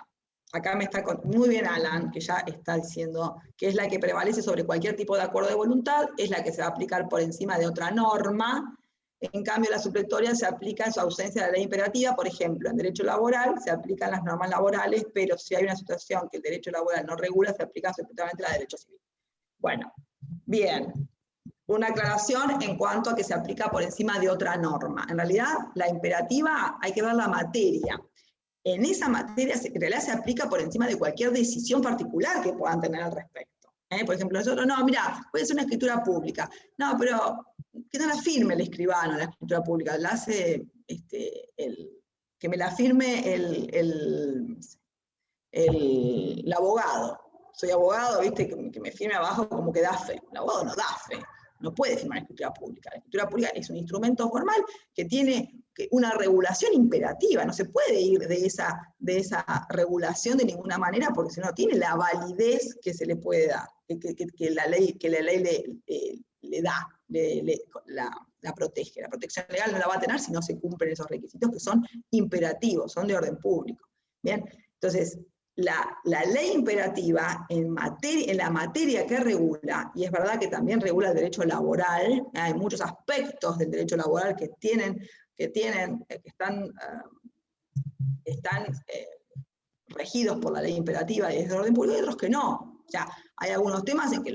Acá me está muy bien Alan, que ya está diciendo que es la que prevalece sobre cualquier tipo de acuerdo de voluntad, es la que se va a aplicar por encima de otra norma. En cambio, la supletoria se aplica en su ausencia de la ley imperativa. Por ejemplo, en derecho laboral se aplican las normas laborales, pero si hay una situación que el derecho laboral no regula, se aplica supletoriamente la de derecho civil. Bueno, bien. Una aclaración en cuanto a que se aplica por encima de otra norma. En realidad, la imperativa hay que ver la materia. En esa materia, en realidad se aplica por encima de cualquier decisión particular que puedan tener al respecto. Por ejemplo, nosotros, no, mira, voy a hacer una escritura pública. No, pero que no la firme el escribano, la escritura pública, la hace, que me la firme el abogado. Soy abogado, viste, que me firme abajo como que da fe. El abogado no da fe. No puede firmar escritura pública. La escritura pública es un instrumento formal que tiene una regulación imperativa. No se puede ir de esa regulación de ninguna manera porque si no tiene la validez que se le puede dar, que la ley le da, la protege. La protección legal no la va a tener si no se cumplen esos requisitos que son imperativos, son de orden público. Bien, entonces, la ley imperativa en la materia que regula, y es verdad que también regula el derecho laboral, hay muchos aspectos del derecho laboral que están regidos por la ley imperativa y es de orden público y otros que no. O sea, hay algunos temas en que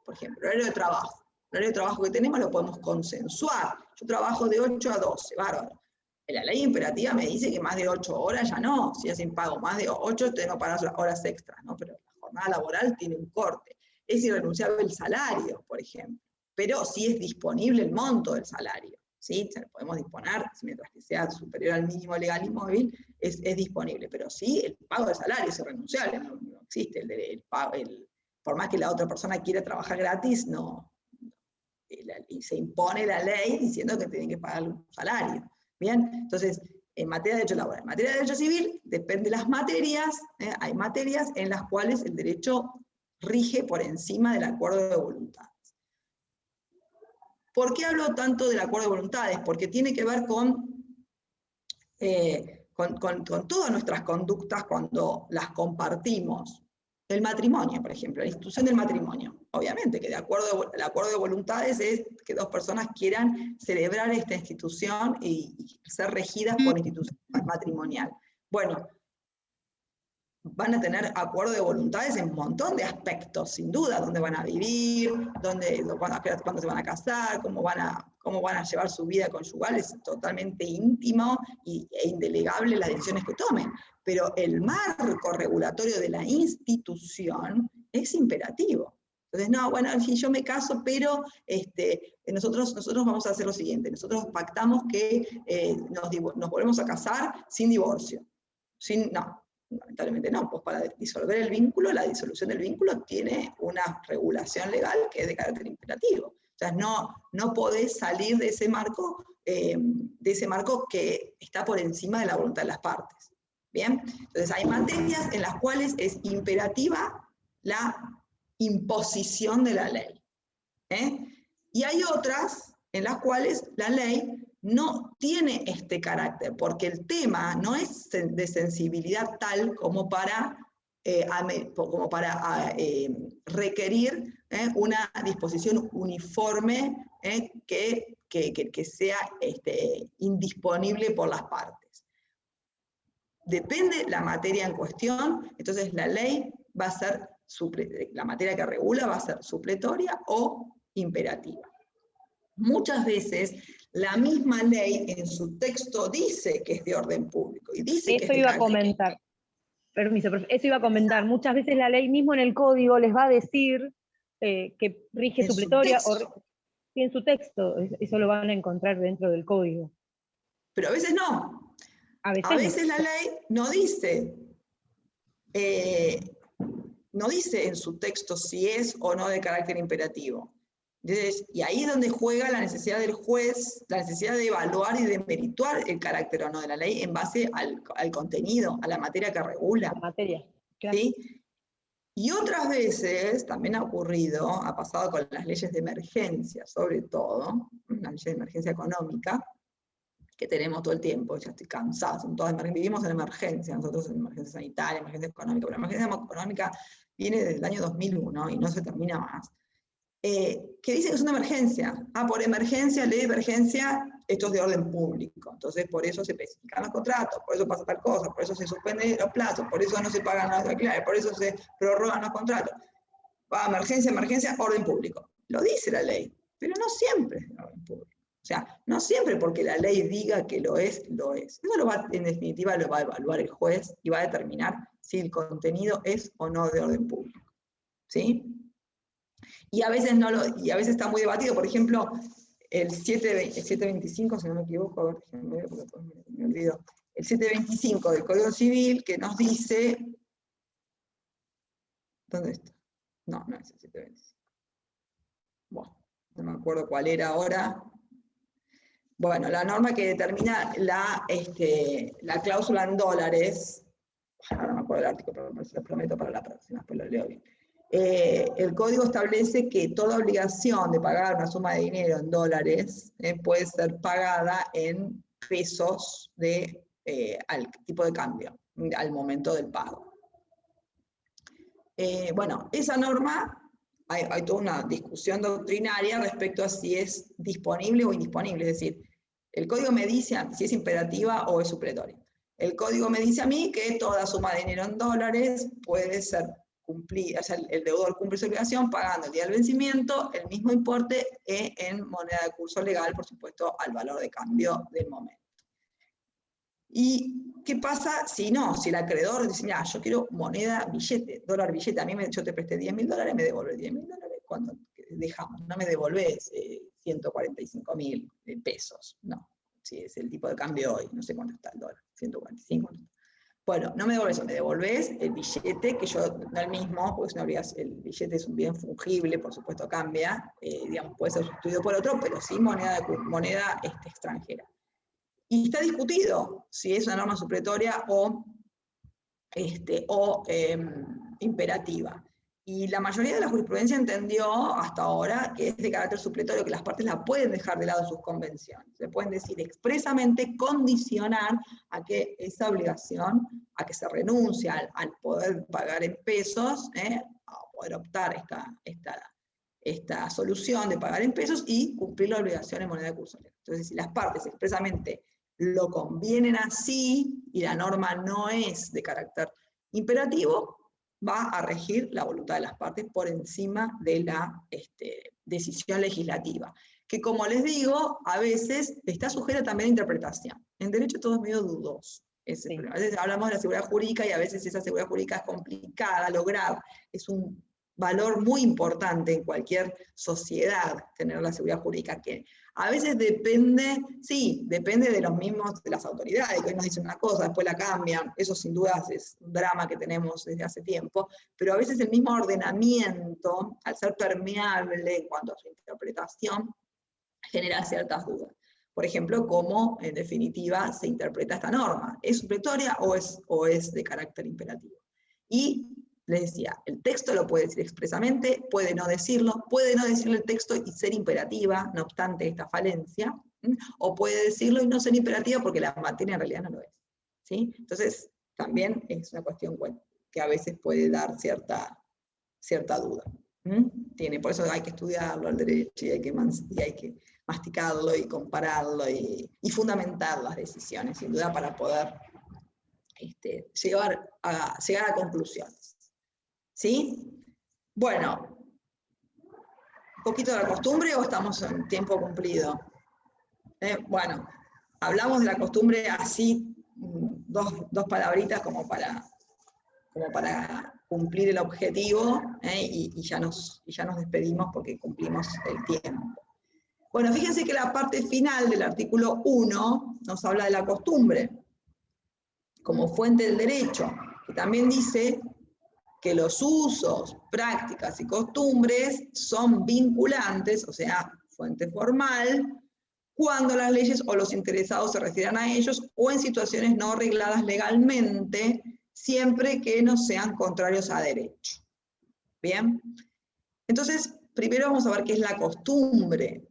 por ejemplo, el horario de trabajo que tenemos lo podemos consensuar. Yo trabajo de 8 a 12, bárbaro. La ley imperativa me dice que más de 8 horas ya no, si es sin pago, más de 8 tengo que pagar horas extras, ¿no? Pero la jornada laboral tiene un corte. Es irrenunciable el salario, por ejemplo, pero sí es disponible el monto del salario, ¿sí? Se lo podemos disponer, mientras que sea superior al mínimo legal y móvil, es disponible, pero sí el pago del salario es irrenunciable, no existe el pago, por más que la otra persona quiera trabajar gratis, no, y se impone la ley diciendo que tienen que pagar un salario. Bien, entonces, en materia de derecho laboral, en materia de derecho civil, depende de las materias, hay materias en las cuales el derecho rige por encima del acuerdo de voluntades. ¿Por qué hablo tanto del acuerdo de voluntades? Porque tiene que ver con todas nuestras conductas cuando las compartimos. El matrimonio, por ejemplo, la institución del matrimonio. Obviamente que el acuerdo de voluntades es que dos personas quieran celebrar esta institución y ser regidas por la institución matrimonial. Bueno, van a tener acuerdo de voluntades en un montón de aspectos, sin duda, dónde van a vivir, cuándo se van a casar, cómo van a llevar su vida conyugal, es totalmente íntimo e indelegable las decisiones que tomen. Pero el marco regulatorio de la institución es imperativo. Entonces, no, bueno, si yo me caso, pero nosotros vamos a hacer lo siguiente, nosotros pactamos que nos volvemos a casar sin divorcio. No, lamentablemente no, pues para disolver el vínculo, la disolución del vínculo tiene una regulación legal que es de carácter imperativo. O sea, no podés salir de ese marco que está por encima de la voluntad de las partes. ¿Bien? Entonces hay materias en las cuales es imperativa la imposición de la ley. Y hay otras en las cuales la ley no tiene este carácter, porque el tema no es de sensibilidad tal como para requerir una disposición uniforme que sea indisponible por las partes. Depende la materia en cuestión, entonces la ley va a ser, la materia que regula va a ser supletoria o imperativa. Muchas veces la misma ley en su texto dice que es de orden público y dice que eso es de iba a comentar. Permiso, profe, eso iba a comentar. Muchas veces la ley mismo en el código les va a decir que rige en supletoria su o texto. sí, en su texto. Eso lo van a encontrar dentro del código. Pero a veces no. A A veces no. la ley no dice en su texto si es o no de carácter imperativo. Entonces, y ahí es donde juega la necesidad del juez, la necesidad de evaluar y de merituar el carácter o no de la ley en base al contenido, a la materia que regula. La materia, claro. ¿Sí? Y otras veces, también ha ocurrido, ha pasado con las leyes de emergencia, sobre todo, las leyes de emergencia económica, que tenemos todo el tiempo, ya estoy cansada, vivimos en emergencia, nosotros en emergencia sanitaria, emergencia económica, pero la emergencia económica viene desde el año 2001 y no se termina más. Que dicen que es una emergencia. Por emergencia, ley de emergencia, esto es de orden público. Entonces, por eso se especifican los contratos, por eso pasa tal cosa, por eso se suspenden los plazos, por eso no se pagan los alquileres, por eso se prorrogan los contratos. Emergencia, emergencia, orden público. Lo dice la ley, pero no siempre es de orden público. O sea, no siempre porque la ley diga que lo es, lo es. Eso en definitiva lo va a evaluar el juez y va a determinar si el contenido es o no de orden público. ¿Sí? Y a veces está muy debatido, por ejemplo, el 725, si no me equivoco, a ver, porque me olvido, el 725 del Código Civil que nos dice, ¿dónde está? No es el 725. Bueno, no me acuerdo cuál era ahora. Bueno, la norma que determina la cláusula en dólares, ahora no me acuerdo el artículo, pero se lo prometo para la próxima, después lo leo bien. El código establece que toda obligación de pagar una suma de dinero en dólares puede ser pagada en pesos al tipo de cambio, al momento del pago. Bueno, esa norma, hay toda una discusión doctrinaria respecto a si es disponible o indisponible, es decir, el código me dice si es imperativa o es supletoria. El código me dice a mí que toda suma de dinero en dólares puede ser cumplida, o sea, el deudor cumple su obligación pagando el día del vencimiento el mismo importe en moneda de curso legal, por supuesto, al valor de cambio del momento. ¿Y qué pasa si no? Si el acreedor dice, mira, yo quiero moneda, billete, dólar billete, yo te presté $10.000, me devuelves $10.000 cuando dejamos, no me devolvés 145.000 pesos, no, si es el tipo de cambio hoy, no sé cuánto está el dólar, 145. Bueno, no me devolvés eso, me devolvés el billete, que yo no el mismo, porque el billete es un bien fungible, por supuesto cambia, digamos, puede ser sustituido por otro, pero sí moneda extranjera. Y está discutido si es una norma supletoria o imperativa. Y la mayoría de la jurisprudencia entendió hasta ahora que es de carácter supletorio, que las partes la pueden dejar de lado en sus convenciones. Se pueden decir expresamente, condicionar a que esa obligación, a que se renuncia al poder pagar en pesos, a poder optar esta solución de pagar en pesos y cumplir la obligación en moneda de curso legal. Entonces, si las partes expresamente lo convienen así y la norma no es de carácter imperativo, va a regir la voluntad de las partes por encima de la decisión legislativa, que como les digo, a veces está sujeta también a interpretación. En derecho todo es medio dudoso. Sí. A veces hablamos de la seguridad jurídica y a veces esa seguridad jurídica es complicada, lograr, es un valor muy importante en cualquier sociedad tener la seguridad jurídica, que a veces depende de los mismos, de las autoridades, que hoy nos dicen una cosa, después la cambian, eso sin duda es un drama que tenemos desde hace tiempo, pero a veces el mismo ordenamiento, al ser permeable en cuanto a su interpretación, genera ciertas dudas. Por ejemplo, cómo en definitiva se interpreta esta norma, ¿es supletoria o es de carácter imperativo? Y les decía, el texto lo puede decir expresamente, puede no decirlo el texto y ser imperativa, no obstante esta falencia, o puede decirlo y no ser imperativa porque la materia en realidad no lo es. ¿Sí? Entonces, también es una cuestión que a veces puede dar cierta duda. Tiene, por eso hay que estudiarlo el derecho y hay que masticarlo y compararlo y fundamentar las decisiones, sin duda, para poder llegar a conclusiones. ¿Sí? Bueno, ¿un poquito de la costumbre o estamos en tiempo cumplido? Bueno, hablamos de la costumbre así, dos palabritas como para cumplir el objetivo, y ya nos despedimos porque cumplimos el tiempo. Bueno, fíjense que la parte final del artículo 1 nos habla de la costumbre como fuente del derecho, que también dice que los usos, prácticas y costumbres son vinculantes, o sea, fuente formal, cuando las leyes o los interesados se refieran a ellos o en situaciones no regladas legalmente, siempre que no sean contrarios a derecho. ¿Bien? Entonces, primero vamos a ver qué es la costumbre.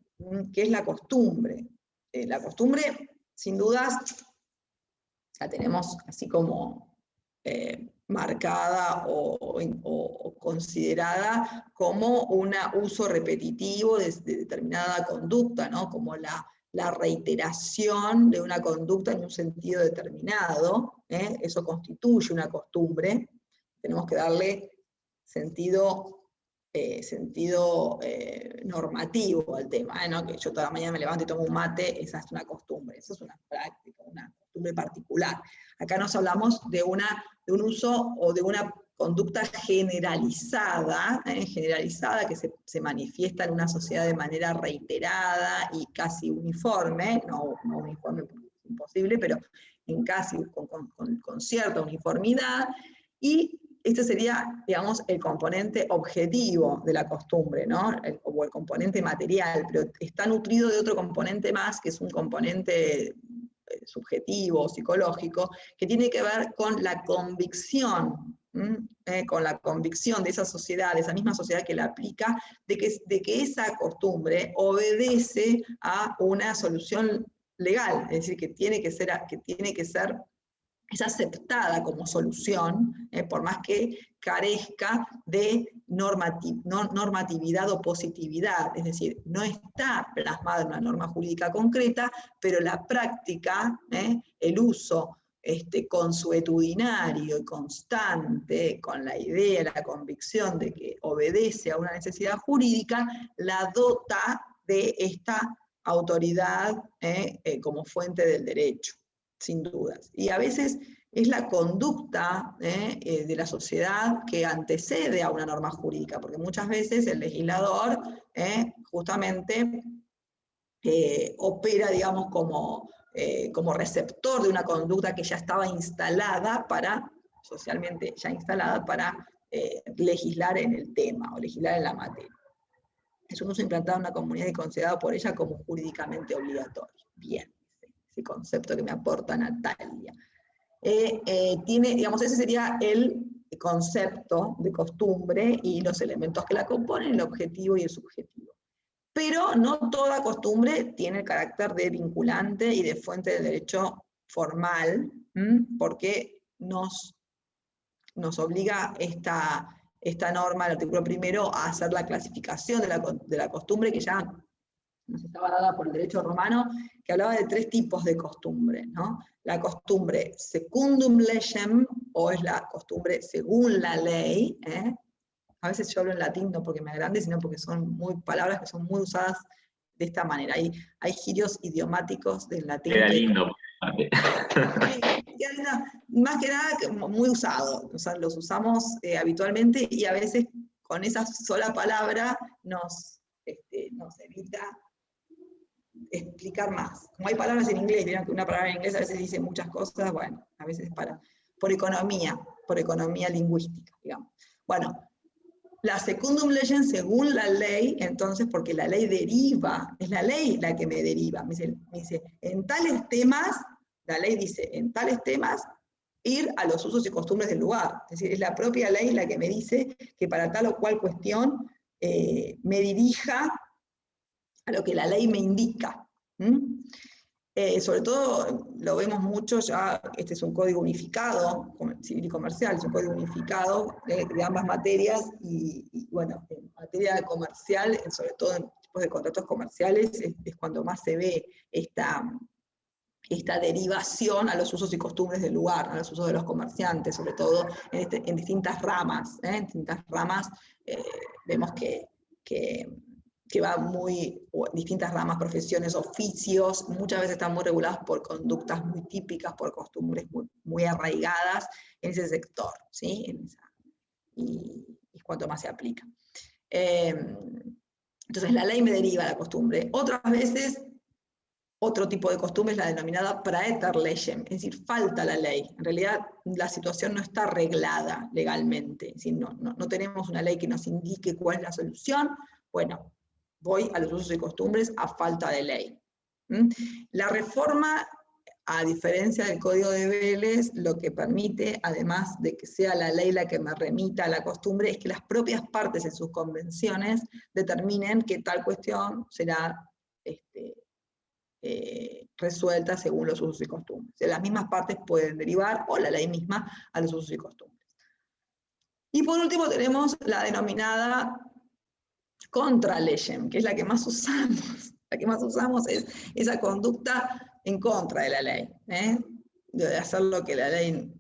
¿Qué es la costumbre? La costumbre, sin dudas, la tenemos así como marcada o considerada como un uso repetitivo de determinada conducta, ¿no? Como la reiteración de una conducta en un sentido determinado, eso constituye una costumbre. Tenemos que darle sentido normativo al tema, ¿no? Que yo toda la mañana me levanto y tomo un mate, esa es una costumbre, esa es una práctica, una costumbre particular. Acá nos hablamos de un uso o de una conducta generalizada, que se manifiesta en una sociedad de manera reiterada y casi uniforme, no uniforme porque es imposible, pero en casi con cierta uniformidad, y este sería, digamos, el componente objetivo de la costumbre, ¿no? O el componente material, pero está nutrido de otro componente más, que es un componente subjetivo, psicológico, que tiene que ver con la convicción, de esa sociedad, de esa misma sociedad que la aplica, de que esa costumbre obedece a una solución legal, es decir, que tiene que ser es aceptada como solución, por más que carezca de normatividad o positividad, es decir, no está plasmada en una norma jurídica concreta, pero la práctica, el uso consuetudinario y constante, con la idea, la convicción de que obedece a una necesidad jurídica, la dota de esta autoridad como fuente del derecho, sin dudas. Y a veces es la conducta de la sociedad que antecede a una norma jurídica, porque muchas veces el legislador justamente opera, digamos, como receptor de una conducta que ya estaba instalada socialmente ya instalada para legislar en el tema o legislar en la materia. Es un uso implantado en una comunidad y considerado por ella como jurídicamente obligatorio. Bien, ese concepto que me aporta Natalia. Digamos, ese sería el concepto de costumbre y los elementos que la componen, el objetivo y el subjetivo. Pero no toda costumbre tiene el carácter de vinculante y de fuente de derecho formal, porque nos obliga esta norma, el artículo primero, a hacer la clasificación de la costumbre que ya nos estaba dada por el derecho romano, que hablaba de 3 tipos de costumbre, ¿no? La costumbre secundum legem, o es la costumbre según la ley, a veces yo hablo en latín no porque me agrande, sino porque son palabras que son muy usadas de esta manera. Hay girios idiomáticos del latín. Queda lindo. Más que nada muy usado, o sea, los usamos habitualmente y a veces con esa sola palabra nos evita explicar más. Como hay palabras en inglés, vieron que una palabra en inglés a veces dice muchas cosas, bueno, a veces por economía lingüística, digamos. Bueno, la secundum legem según la ley, entonces, porque la ley deriva, es la ley la que me deriva, me dice, en tales temas, la ley dice, en tales temas, ir a los usos y costumbres del lugar. Es decir, es la propia ley la que me dice que para tal o cual cuestión me dirija a lo que la ley me indica. Sobre todo lo vemos mucho ya, este es un código unificado, civil y comercial, es un código unificado de ambas materias, y bueno, materia comercial, sobre todo en tipos de contratos comerciales, es cuando más se ve esta derivación a los usos y costumbres del lugar, a los usos de los comerciantes, sobre todo en distintas ramas. En distintas ramas vemos que va distintas ramas, profesiones, oficios, muchas veces están muy reguladas por conductas muy típicas, por costumbres muy arraigadas en ese sector, ¿sí? Y es cuanto más se aplica. Entonces la ley me deriva a la costumbre. Otras veces, otro tipo de costumbre es la denominada praeter legem, es decir, falta la ley. En realidad la situación no está arreglada legalmente, es decir, no tenemos una ley que nos indique cuál es la solución. Bueno, voy a los usos y costumbres a falta de ley. La reforma, a diferencia del Código de Vélez, lo que permite, además de que sea la ley la que me remita a la costumbre, es que las propias partes en sus convenciones determinen que tal cuestión será resuelta según los usos y costumbres. O sea, las mismas partes pueden derivar, o la ley misma, a los usos y costumbres. Y por último tenemos la denominada contra legem, que es la que más usamos. La que más usamos es esa conducta en contra de la ley, de hacer lo que la ley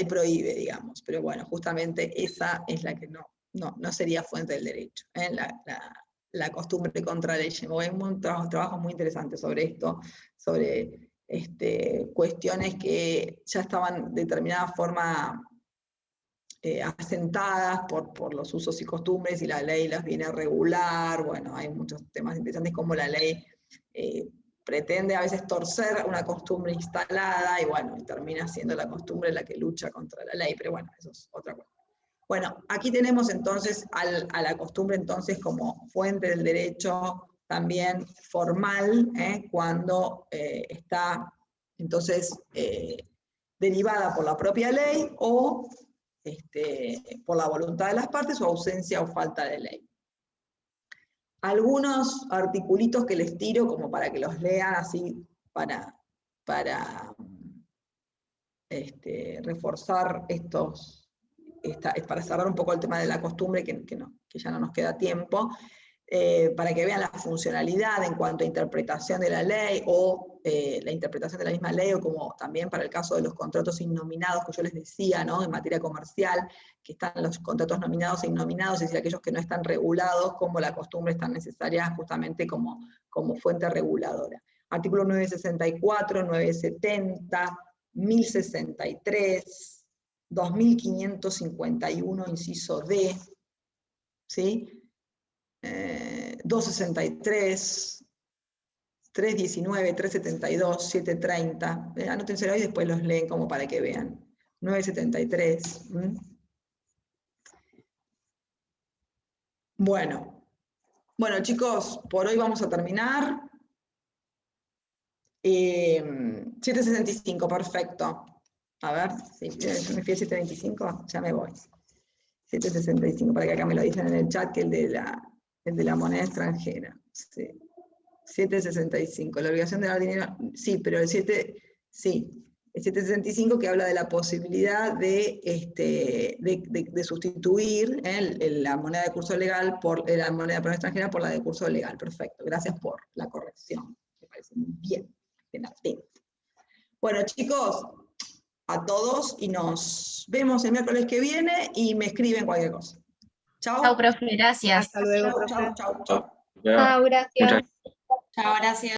prohíbe, digamos. Pero bueno, justamente esa es la que no sería fuente del derecho, la costumbre contra legem. Hay trabajos muy interesantes sobre esto, sobre cuestiones que ya estaban de determinada forma asentadas por los usos y costumbres, y la ley las viene a regular. Bueno, hay muchos temas interesantes, como la ley pretende a veces torcer una costumbre instalada, y bueno, termina siendo la costumbre la que lucha contra la ley, pero bueno, eso es otra cosa. Bueno, aquí tenemos entonces a la costumbre entonces como fuente del derecho también formal, cuando está entonces derivada por la propia ley, o por la voluntad de las partes, o ausencia o falta de ley. Algunos articulitos que les tiro como para que los lean así, para reforzar para cerrar un poco el tema de la costumbre, que ya no nos queda tiempo, para que vean la funcionalidad en cuanto a interpretación de la ley, o la interpretación de la misma ley, o como también para el caso de los contratos innominados, que yo les decía, ¿no?, en materia comercial, que están los contratos nominados e innominados, es decir, aquellos que no están regulados, como la costumbre es tan necesaria justamente como fuente reguladora. Artículo 964, 970, 1063, 2551, inciso D, ¿sí? 263, 319, 372, 730, anótenselo y después los leen como para que vean. 973. Bueno, chicos, por hoy vamos a terminar. 765, perfecto. A ver, sí, yo me fui a 725, ya me voy. 765, para que acá me lo dicen en el chat, que el de la moneda extranjera. Sí. 765, la obligación de dar dinero, sí, pero el 765 que habla de la posibilidad de sustituir la moneda de curso legal por la moneda extranjera por la de curso legal. Perfecto, gracias por la corrección. Me parece muy bien atento. Bueno, chicos, a todos, y nos vemos el miércoles que viene, y me escriben cualquier cosa. Chao. Chao, profe, gracias. Hasta luego, profe. Chao. Chao, gracias. Chao, gracias.